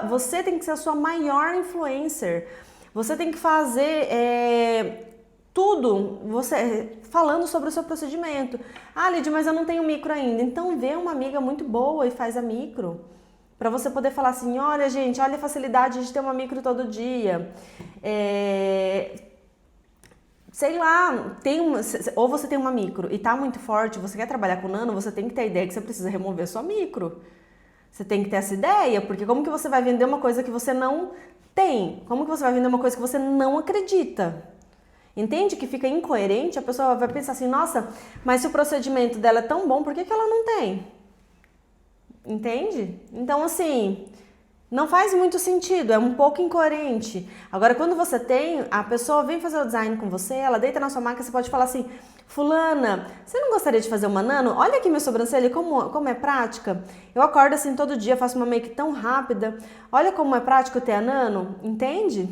Você tem que ser a sua maior influencer. Você tem que fazer tudo, você falando sobre o seu procedimento. Ah, Lídia, mas eu não tenho micro ainda. Então vê uma amiga muito boa e faz a micro. Para você poder falar assim, olha gente, olha a facilidade de ter uma micro todo dia. Sei lá, ou você tem uma micro e tá muito forte, você quer trabalhar com nano, você tem que ter a ideia que você precisa remover sua micro. Você tem que ter essa ideia, porque como que você vai vender uma coisa que você não tem? Como que você vai vender uma coisa que você não acredita? Entende que fica incoerente? A pessoa vai pensar assim, nossa, mas se o procedimento dela é tão bom, por que ela não tem? Entende? Então, assim, não faz muito sentido, é um pouco incoerente. Agora, quando você tem, a pessoa vem fazer o design com você, ela deita na sua máquina, você pode falar assim, fulana, você não gostaria de fazer uma nano? Olha aqui minha sobrancelha, como é prática. Eu acordo assim todo dia, faço uma make tão rápida. Olha como é prático ter a nano, entende?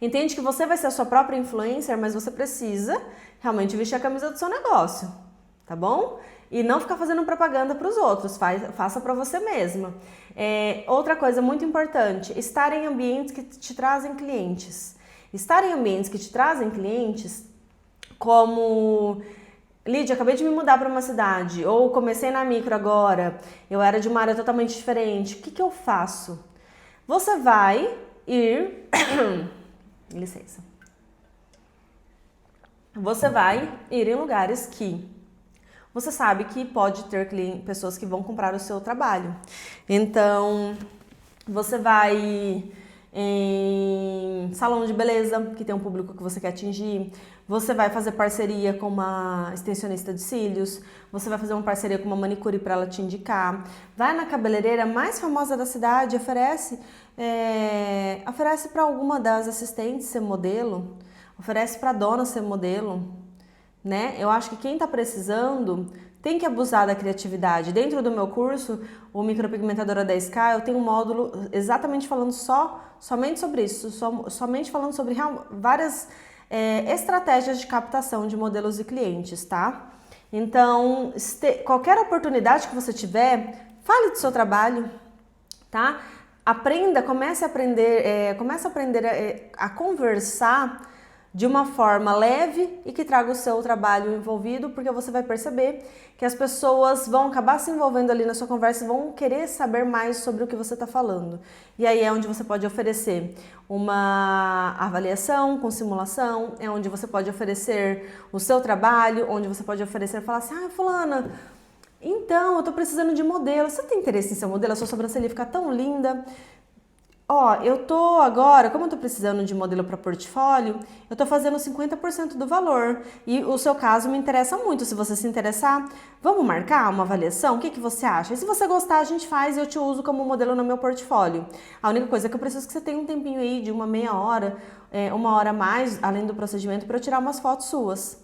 Entende que você vai ser a sua própria influencer, mas você precisa realmente vestir a camisa do seu negócio, tá bom? E não ficar fazendo propaganda para os outros, faça para você mesma. Outra coisa muito importante, estar em ambientes que te trazem clientes. Estar em ambientes que te trazem clientes, como... Lídia, acabei de me mudar para uma cidade, ou comecei na micro agora, eu era de uma área totalmente diferente. O que eu faço? Você vai ir... Licença. Você vai ir em lugares que você sabe que pode ter pessoas que vão comprar o seu trabalho. Então, você vai em salão de beleza, que tem um público que você quer atingir. Você vai fazer parceria com uma extensionista de cílios. Você vai fazer uma parceria com uma manicure para ela te indicar. Vai na cabeleireira mais famosa da cidade, oferece para alguma das assistentes ser modelo. Oferece para a dona ser modelo. Né? Eu acho que quem está precisando tem que abusar da criatividade. Dentro do meu curso, o Micropigmentadora 10K, eu tenho um módulo exatamente falando somente sobre isso, somente falando sobre várias estratégias de captação de modelos e clientes, tá? Então, qualquer oportunidade que você tiver, fale do seu trabalho, tá? Comece a aprender a conversar de uma forma leve e que traga o seu trabalho envolvido, porque você vai perceber que as pessoas vão acabar se envolvendo ali na sua conversa e vão querer saber mais sobre o que você está falando. E aí é onde você pode oferecer uma avaliação com simulação, é onde você pode oferecer o seu trabalho, onde você pode oferecer, falar assim, fulana, então, eu tô precisando de modelo, você tem interesse em ser modelo? A sua sobrancelha fica tão linda. Ó, eu tô agora, como eu tô precisando de modelo para portfólio, eu tô fazendo 50% do valor. E o seu caso me interessa muito. Se você se interessar, vamos marcar uma avaliação? O que que você acha? E se você gostar, a gente faz e eu te uso como modelo no meu portfólio. A única coisa é que eu preciso que você tenha um tempinho aí de uma meia hora, uma hora a mais, além do procedimento, para eu tirar umas fotos suas.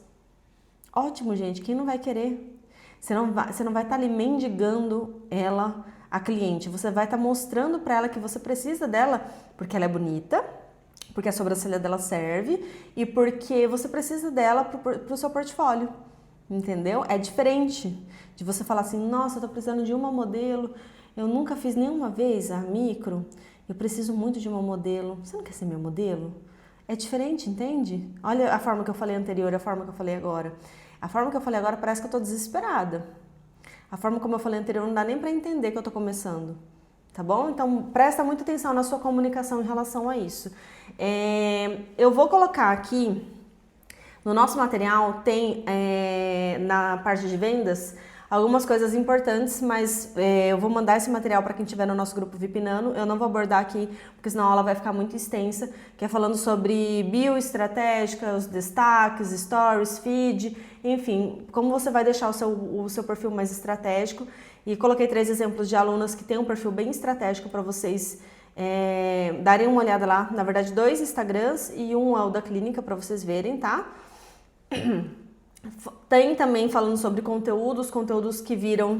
Ótimo, gente. Quem não vai querer? Você não vai estar ali mendigando ela, a cliente. Você vai estar mostrando para ela que você precisa dela porque ela é bonita, porque a sobrancelha dela serve e porque você precisa dela para o seu portfólio. Entendeu? É diferente de você falar assim, nossa, eu tô precisando de uma modelo, eu nunca fiz nenhuma vez a micro, eu preciso muito de uma modelo. Você não quer ser meu modelo? É diferente, entende? Olha a forma que eu falei anterior, a forma que eu falei agora. A forma que eu falei agora parece que eu tô desesperada. A forma como eu falei anterior não dá nem pra entender que eu tô começando. Tá bom? Então presta muita atenção na sua comunicação em relação a isso. Eu vou colocar aqui, no nosso material tem na parte de vendas algumas coisas importantes, mas eu vou mandar esse material para quem estiver no nosso grupo VIP Nano. Eu não vou abordar aqui, porque senão a aula vai ficar muito extensa, que é falando sobre bioestratégica, os destaques, stories, feed, enfim, como você vai deixar o seu perfil mais estratégico. E coloquei 3 exemplos de alunas que têm um perfil bem estratégico para vocês darem uma olhada lá. Na verdade, 2 Instagrams e um é o da clínica para vocês verem, tá? Tem também falando sobre conteúdos que viram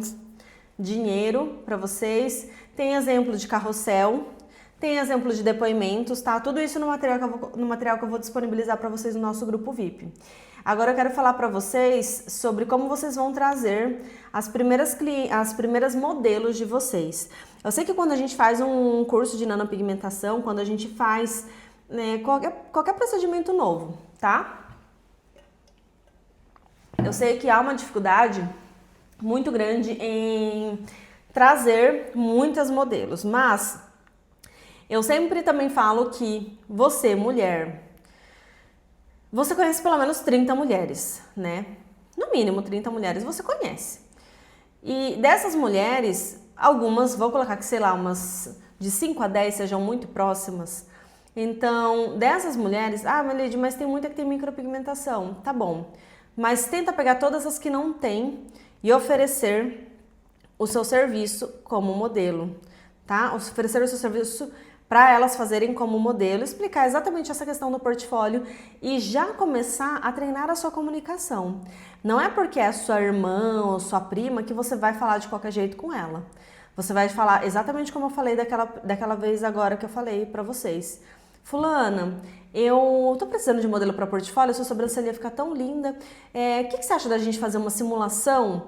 dinheiro para vocês. Tem exemplo de carrossel, tem exemplo de depoimentos, tá? Tudo isso no material que eu vou disponibilizar para vocês no nosso grupo VIP. Agora eu quero falar para vocês sobre como vocês vão trazer as primeiras modelos de vocês. Eu sei que quando a gente faz um curso de nanopigmentação, quando a gente faz qualquer procedimento novo, tá? Eu sei que há uma dificuldade muito grande em trazer muitos modelos, mas eu sempre também falo que você, mulher, você conhece pelo menos 30 mulheres, né? No mínimo 30 mulheres você conhece. E dessas mulheres, algumas, vou colocar que, sei lá, umas de 5 a 10 sejam muito próximas. Então, dessas mulheres, Melide, mas tem muita que tem micropigmentação. Tá bom. Mas tenta pegar todas as que não tem e oferecer o seu serviço como modelo, tá? Oferecer o seu serviço para elas fazerem como modelo, explicar exatamente essa questão do portfólio e já começar a treinar a sua comunicação. Não é porque é sua irmã ou sua prima que você vai falar de qualquer jeito com ela. Você vai falar exatamente como eu falei daquela vez agora que eu falei para vocês. Fulana, eu tô precisando de modelo para portfólio, sua sobrancelha fica tão linda. O que você acha da gente fazer uma simulação?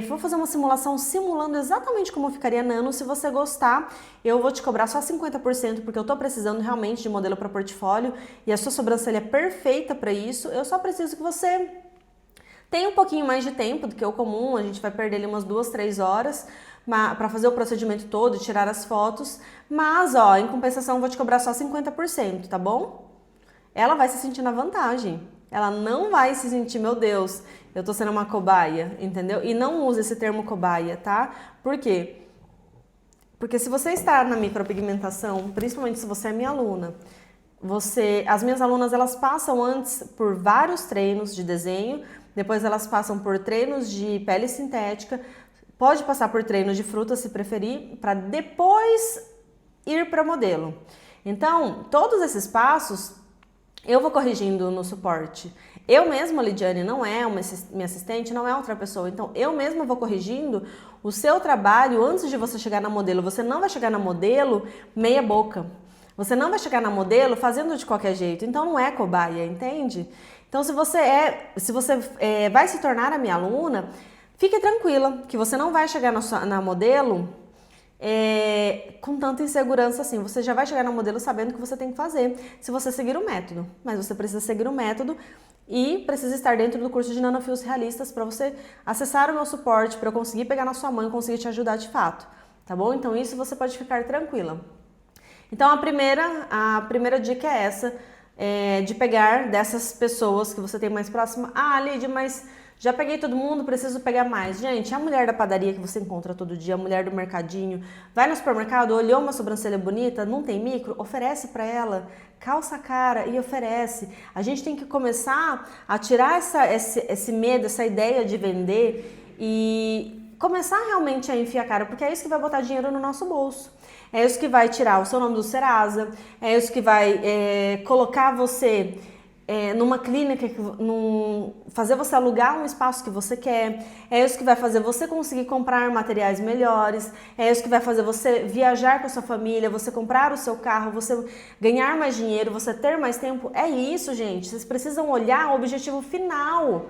Vou fazer uma simulação simulando exatamente como ficaria nano. Se você gostar, eu vou te cobrar só 50%, porque eu tô precisando realmente de modelo para portfólio e a sua sobrancelha é perfeita para isso. Eu só preciso que você tenha um pouquinho mais de tempo do que o comum, a gente vai perder ali umas 2, 3 horas para fazer o procedimento todo, tirar as fotos, mas em compensação eu vou te cobrar só 50%, tá bom? Ela vai se sentir na vantagem, ela não vai se sentir, meu Deus, eu tô sendo uma cobaia, entendeu? E não use esse termo cobaia, tá? Por quê? Porque se você está na micropigmentação, principalmente se você é minha aluna, as minhas alunas, elas passam antes por vários treinos de desenho, depois elas passam por treinos de pele sintética, pode passar por treinos de fruta se preferir, para depois ir para modelo. Então, todos esses passos eu vou corrigindo no suporte. Eu mesma, Lidiane, não é minha assistente, não é outra pessoa. Então, eu mesma vou corrigindo o seu trabalho antes de você chegar na modelo. Você não vai chegar na modelo meia boca. Você não vai chegar na modelo fazendo de qualquer jeito. Então, não é cobaia, entende? Então, se você vai se tornar a minha aluna, fique tranquila que você não vai chegar na modelo com tanta insegurança assim. Você já vai chegar na modelo sabendo o que você tem que fazer, se você seguir o método. Mas você precisa seguir o método e precisa estar dentro do curso de nanofios realistas para você acessar o meu suporte, para eu conseguir pegar na sua mão e conseguir te ajudar de fato, tá bom? Então isso você pode ficar tranquila. Então a primeira dica é essa, de pegar dessas pessoas que você tem mais próxima. Lid, mas Já peguei todo mundo, preciso pegar mais. Gente, a mulher da padaria que você encontra todo dia, a mulher do mercadinho, vai no supermercado, olhou uma sobrancelha bonita, não tem micro, oferece para ela, calça a cara e oferece. A gente tem que começar a tirar esse medo, essa ideia de vender e começar realmente a enfiar a cara, porque é isso que vai botar dinheiro no nosso bolso. É isso que vai tirar o seu nome do Serasa, é isso que vai colocar você numa clínica, fazer você alugar um espaço que você quer, é isso que vai fazer você conseguir comprar materiais melhores, é isso que vai fazer você viajar com a sua família, você comprar o seu carro, você ganhar mais dinheiro, você ter mais tempo. É isso, gente. Vocês precisam olhar o objetivo final.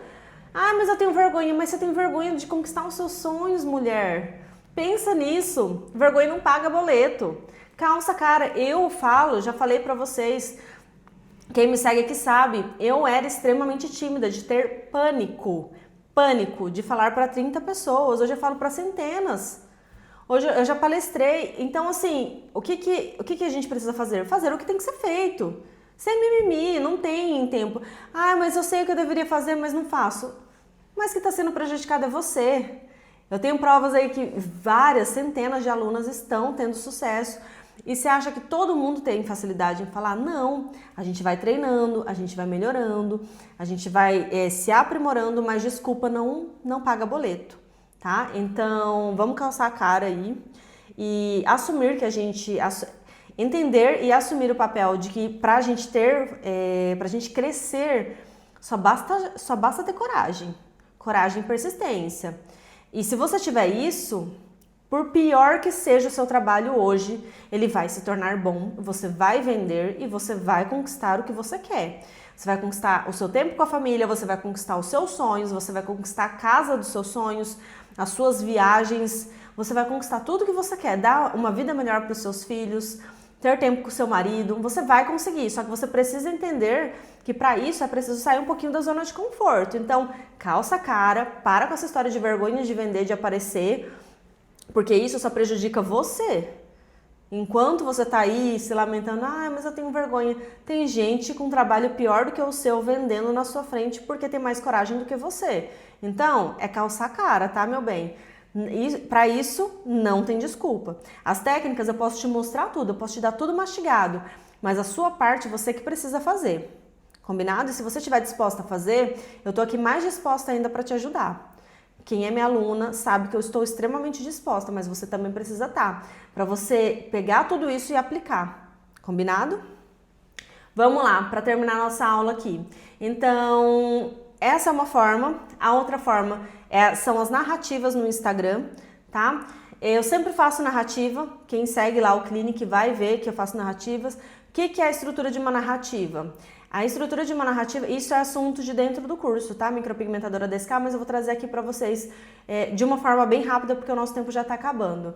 Ah, mas eu tenho vergonha. Mas você tem vergonha de conquistar os seus sonhos, mulher. Pensa nisso. Vergonha não paga boleto. Calça, cara, eu falo, já falei pra vocês, quem me segue aqui sabe, eu era extremamente tímida, de ter pânico de falar para 30 pessoas, hoje eu falo para centenas, hoje eu já palestrei. Então assim, o que a gente precisa fazer? Fazer o que tem que ser feito, sem mimimi, não tem tempo. Ah, mas eu sei o que eu deveria fazer, mas não faço. Mas quem está sendo prejudicado é você. Eu tenho provas aí que várias centenas de alunas estão tendo sucesso. E você acha que todo mundo tem facilidade em falar? Não, a gente vai treinando, a gente vai melhorando, a gente vai se aprimorando, mas desculpa, não paga boleto, tá? Então, vamos calçar a cara aí e assumir que a gente... entender e assumir o papel de que pra gente crescer, só basta ter coragem e persistência. E se você tiver isso, por pior que seja o seu trabalho hoje, ele vai se tornar bom, você vai vender e você vai conquistar o que você quer. Você vai conquistar o seu tempo com a família, você vai conquistar os seus sonhos, você vai conquistar a casa dos seus sonhos, as suas viagens, você vai conquistar tudo que você quer, dar uma vida melhor para os seus filhos, ter tempo com o seu marido, você vai conseguir, só que você precisa entender que para isso é preciso sair um pouquinho da zona de conforto. Então, calça a cara, para com essa história de vergonha de vender, de aparecer, porque isso só prejudica você. Enquanto você tá aí se lamentando, mas eu tenho vergonha. Tem gente com trabalho pior do que o seu vendendo na sua frente porque tem mais coragem do que você. Então, é calçar a cara, tá, meu bem? Para isso, não tem desculpa. As técnicas eu posso te mostrar tudo, eu posso te dar tudo mastigado, mas a sua parte você que precisa fazer. Combinado? E se você estiver disposta a fazer, eu tô aqui mais disposta ainda para te ajudar. Quem é minha aluna sabe que eu estou extremamente disposta, mas você também precisa estar, para você pegar tudo isso e aplicar. Combinado? Vamos lá, para terminar nossa aula aqui. Então, essa é uma forma. A outra forma são as narrativas no Instagram, tá? Eu sempre faço narrativa. Quem segue lá o Clinic vai ver que eu faço narrativas. O que é a estrutura de uma narrativa? A estrutura de uma narrativa, isso é assunto de dentro do curso, tá? Micropigmentadora 10K, mas eu vou trazer aqui para vocês de uma forma bem rápida, porque o nosso tempo já está acabando.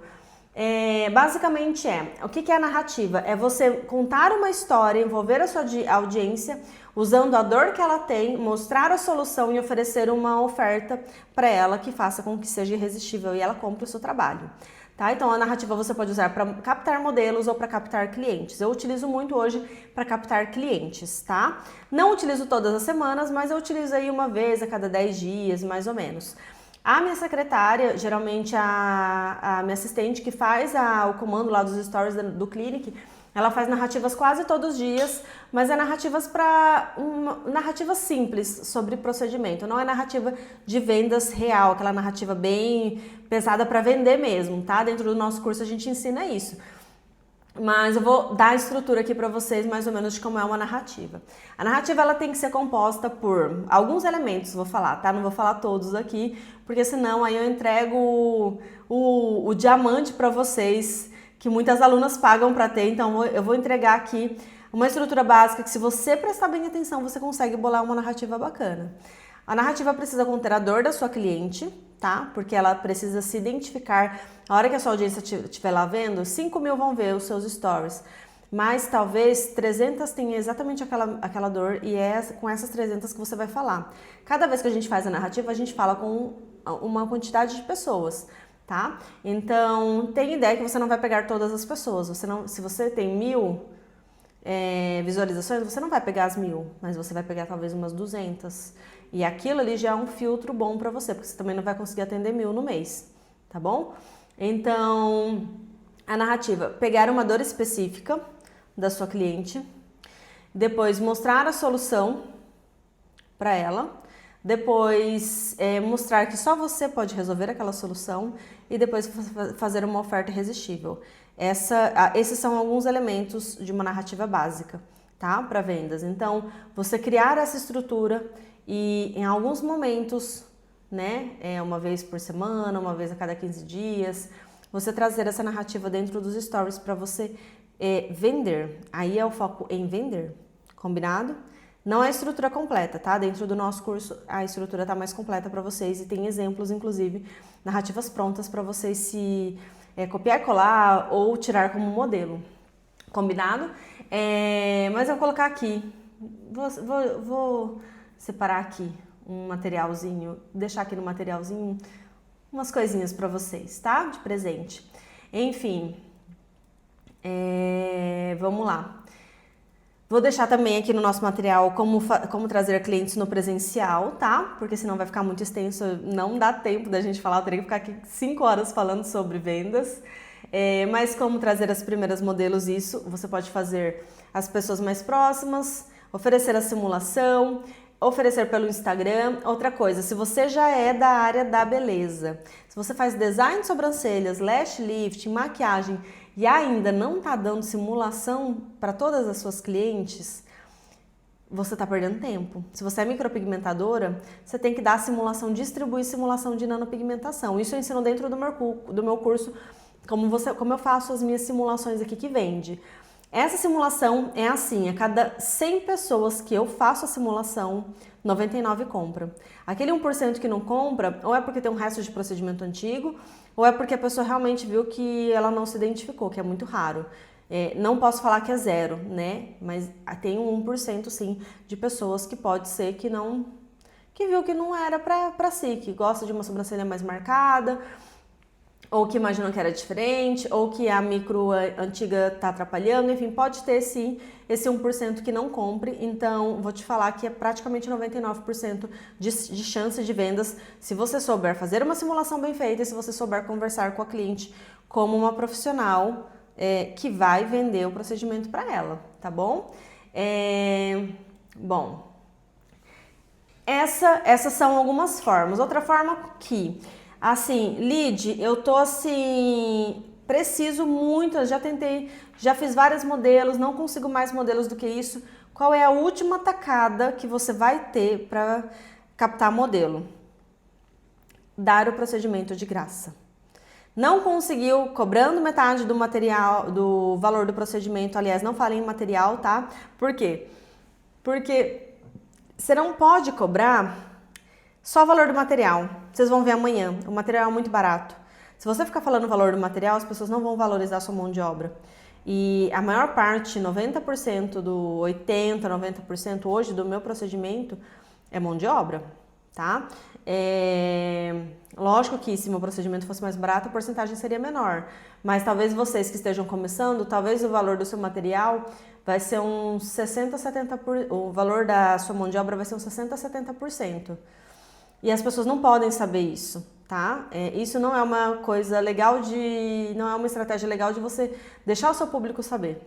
Basicamente o que é a narrativa? É você contar uma história, envolver a sua audiência, usando a dor que ela tem, mostrar a solução e oferecer uma oferta para ela que faça com que seja irresistível e ela compre o seu trabalho. Tá? Então, a narrativa você pode usar para captar modelos ou para captar clientes. Eu utilizo muito hoje para captar clientes, tá? Não utilizo todas as semanas, mas eu utilizo aí uma vez a cada 10 dias, mais ou menos. A minha secretária, geralmente a minha assistente que faz o comando lá dos stories do Clinic, ela faz narrativas quase todos os dias, mas é narrativas narrativa simples sobre procedimento, não é narrativa de vendas real, aquela narrativa bem pesada para vender mesmo, tá? Dentro do nosso curso a gente ensina isso. Mas eu vou dar a estrutura aqui para vocês mais ou menos de como é uma narrativa. A narrativa ela tem que ser composta por alguns elementos, vou falar, tá? Não vou falar todos aqui, porque senão aí eu entrego o diamante para vocês, que muitas alunas pagam para ter, então eu vou entregar aqui uma estrutura básica que se você prestar bem atenção, você consegue bolar uma narrativa bacana. A narrativa precisa conter a dor da sua cliente, tá? Porque ela precisa se identificar. A hora que a sua audiência estiver lá vendo, 5 mil vão ver os seus stories, mas talvez 300 tenham exatamente aquela dor e é com essas 300 que você vai falar. Cada vez que a gente faz a narrativa, a gente fala com uma quantidade de pessoas, tá? Então, tenha ideia que você não vai pegar todas as pessoas. Se você tem 1000, visualizações, você não vai pegar as 1000, mas você vai pegar talvez umas 200. E aquilo ali já é um filtro bom para você, porque você também não vai conseguir atender 1000 no mês, tá bom? Então, a narrativa, pegar uma dor específica da sua cliente, depois mostrar a solução para ela, depois mostrar que só você pode resolver aquela solução e depois fazer uma oferta irresistível. Esses são alguns elementos de uma narrativa básica, tá? Para vendas. Então, você criar essa estrutura e em alguns momentos, né, uma vez por semana, uma vez a cada 15 dias, você trazer essa narrativa dentro dos stories para você vender. Aí é o foco em vender, combinado? Não é a estrutura completa, tá? Dentro do nosso curso a estrutura tá mais completa para vocês e tem exemplos, inclusive, narrativas prontas para vocês se copiar e colar ou tirar como modelo, combinado? Mas eu vou colocar aqui, vou separar aqui um materialzinho, deixar aqui no materialzinho umas coisinhas para vocês, tá? De presente. Enfim, vamos lá. Vou deixar também aqui no nosso material como trazer clientes no presencial, tá? Porque senão vai ficar muito extenso, não dá tempo da gente falar, eu teria que ficar aqui 5 horas falando sobre vendas. Mas como trazer as primeiras modelos, isso você pode fazer as pessoas mais próximas, oferecer a simulação, oferecer pelo Instagram. Outra coisa, se você já é da área da beleza, se você faz design de sobrancelhas, lash lift, maquiagem e ainda não está dando simulação para todas as suas clientes, você está perdendo tempo. Se você é micropigmentadora, você tem que dar simulação, distribuir simulação de nanopigmentação. Isso eu ensino dentro do meu curso, como eu faço as minhas simulações aqui que vende. Essa simulação é assim, a cada 100 pessoas que eu faço a simulação, 99 compra. Aquele 1% que não compra, ou é porque tem um resto de procedimento antigo, ou é porque a pessoa realmente viu que ela não se identificou, que é muito raro. Não posso falar que é 0, né? Mas tem um 1% sim de pessoas que pode ser que viu que não era pra si, que gosta de uma sobrancelha mais marcada, ou que imaginam que era diferente, ou que a micro antiga está atrapalhando, enfim, pode ter sim esse 1% que não compre. Então, vou te falar que é praticamente 99% de chance de vendas se você souber fazer uma simulação bem feita e se você souber conversar com a cliente como uma profissional que vai vender o procedimento para ela, tá bom? Bom, essas são algumas formas. Outra forma que... Assim, lead, eu tô assim, preciso muito, já tentei, já fiz vários modelos, não consigo mais modelos do que isso. Qual é a última tacada que você vai ter para captar modelo? Dar o procedimento de graça. Não conseguiu, cobrando metade do material, do valor do procedimento, aliás, não falei em material, tá? Por quê? Porque você não pode cobrar só o valor do material. Vocês vão ver amanhã. O material é muito barato. Se você ficar falando o valor do material, as pessoas não vão valorizar a sua mão de obra. E a maior parte, 90% do 80%, 90% hoje do meu procedimento é mão de obra, tá? Lógico que se meu procedimento fosse mais barato, a porcentagem seria menor. Mas talvez vocês que estejam começando, talvez o valor do seu material vai ser uns 60%, 70%. O valor da sua mão de obra vai ser uns 60%, 70%. E as pessoas não podem saber isso, tá? Isso não é uma coisa legal não é uma estratégia legal de você deixar o seu público saber.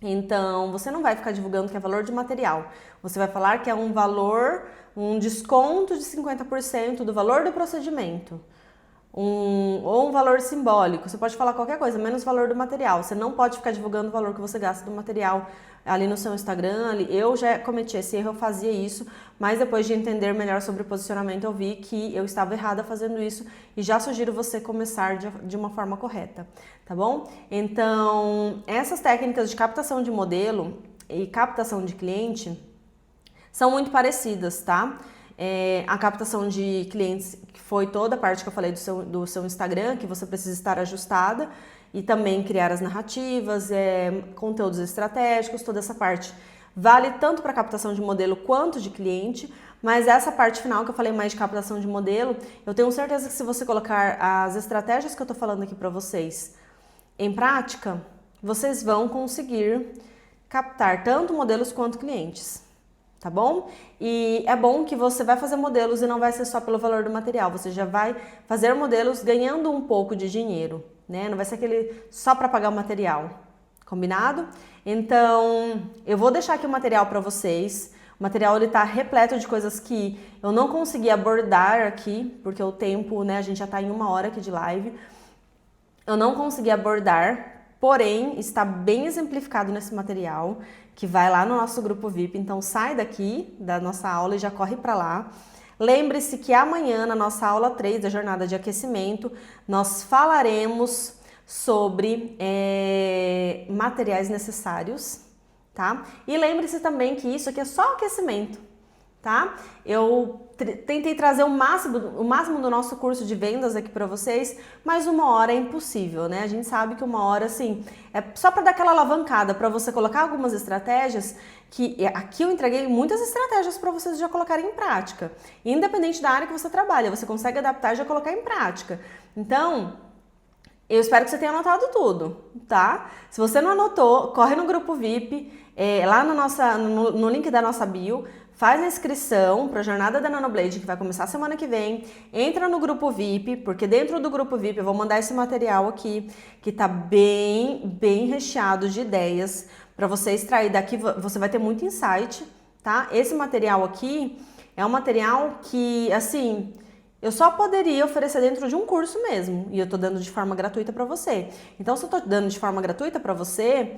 Então, você não vai ficar divulgando que é valor de material. Você vai falar que é um valor, um desconto de 50% do valor do procedimento. Ou um valor simbólico. Você pode falar qualquer coisa, menos o valor do material. Você não pode ficar divulgando o valor que você gasta do material ali no seu Instagram. Eu já cometi esse erro, eu fazia isso, mas depois de entender melhor sobre o posicionamento, eu vi que eu estava errada fazendo isso e já sugiro você começar de uma forma correta, tá bom? Então, essas técnicas de captação de modelo e captação de cliente são muito parecidas, tá? A captação de clientes, que foi toda a parte que eu falei do seu Instagram, que você precisa estar ajustada, e também criar as narrativas, conteúdos estratégicos, toda essa parte vale tanto para captação de modelo quanto de cliente, mas essa parte final que eu falei mais de captação de modelo, eu tenho certeza que se você colocar as estratégias que eu tô falando aqui para vocês em prática, vocês vão conseguir captar tanto modelos quanto clientes, tá bom? E é bom que você vai fazer modelos e não vai ser só pelo valor do material, você já vai fazer modelos ganhando um pouco de dinheiro, né? Não vai ser aquele só para pagar o material, combinado? Então, eu vou deixar aqui o material para vocês. O material ele tá repleto de coisas que eu não consegui abordar aqui, porque o tempo, né, a gente já tá em 1 hora aqui de live. Eu não consegui abordar, porém está bem exemplificado nesse material, que vai lá no nosso grupo VIP. Então sai daqui da nossa aula e já corre para lá. Lembre-se que amanhã, na nossa aula 3 da jornada de aquecimento, nós falaremos sobre materiais necessários, tá? E lembre-se também que isso aqui é só aquecimento, tá? Eu tentei trazer o máximo do nosso curso de vendas aqui para vocês, mas 1 hora é impossível, né? A gente sabe que 1 hora, assim, é só para dar aquela alavancada, para você colocar algumas estratégias, que aqui eu entreguei muitas estratégias para vocês já colocarem em prática. Independente da área que você trabalha, você consegue adaptar e já colocar em prática. Então, eu espero que você tenha anotado tudo, tá? Se você não anotou, corre no grupo VIP, lá no link da nossa bio, faz a inscrição para a Jornada da Nanoblade, que vai começar semana que vem. Entra no grupo VIP, porque dentro do grupo VIP eu vou mandar esse material aqui, que tá bem recheado de ideias para você extrair daqui. Você vai ter muito insight, tá? Esse material aqui é um material que, assim, eu só poderia oferecer dentro de um curso mesmo, e eu tô dando de forma gratuita para você. Então, se eu tô dando de forma gratuita para você,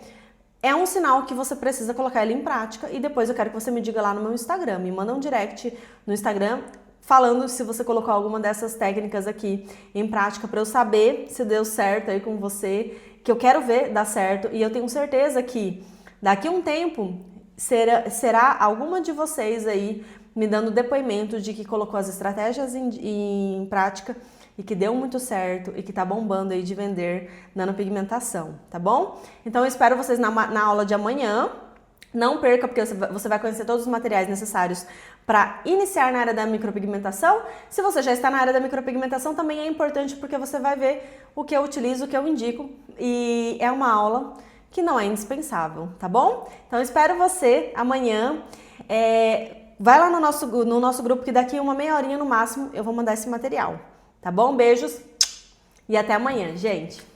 é um sinal que você precisa colocar ele em prática, e depois eu quero que você me diga lá no meu Instagram, me manda um direct no Instagram falando se você colocou alguma dessas técnicas aqui em prática, para eu saber se deu certo aí com você, que eu quero ver dar certo, e eu tenho certeza que daqui a um tempo será alguma de vocês aí me dando depoimento de que colocou as estratégias em prática e que deu muito certo e que tá bombando aí de vender nanopigmentação, tá bom? Então eu espero vocês na aula de amanhã. Não perca, porque você vai conhecer todos os materiais necessários para iniciar na área da micropigmentação. Se você já está na área da micropigmentação, também é importante, porque você vai ver o que eu utilizo, o que eu indico, e é uma aula que não é indispensável, tá bom? Então eu espero você amanhã. Vai lá no nosso grupo, que daqui uma meia horinha no máximo eu vou mandar esse material, tá bom? Beijos e até amanhã, gente!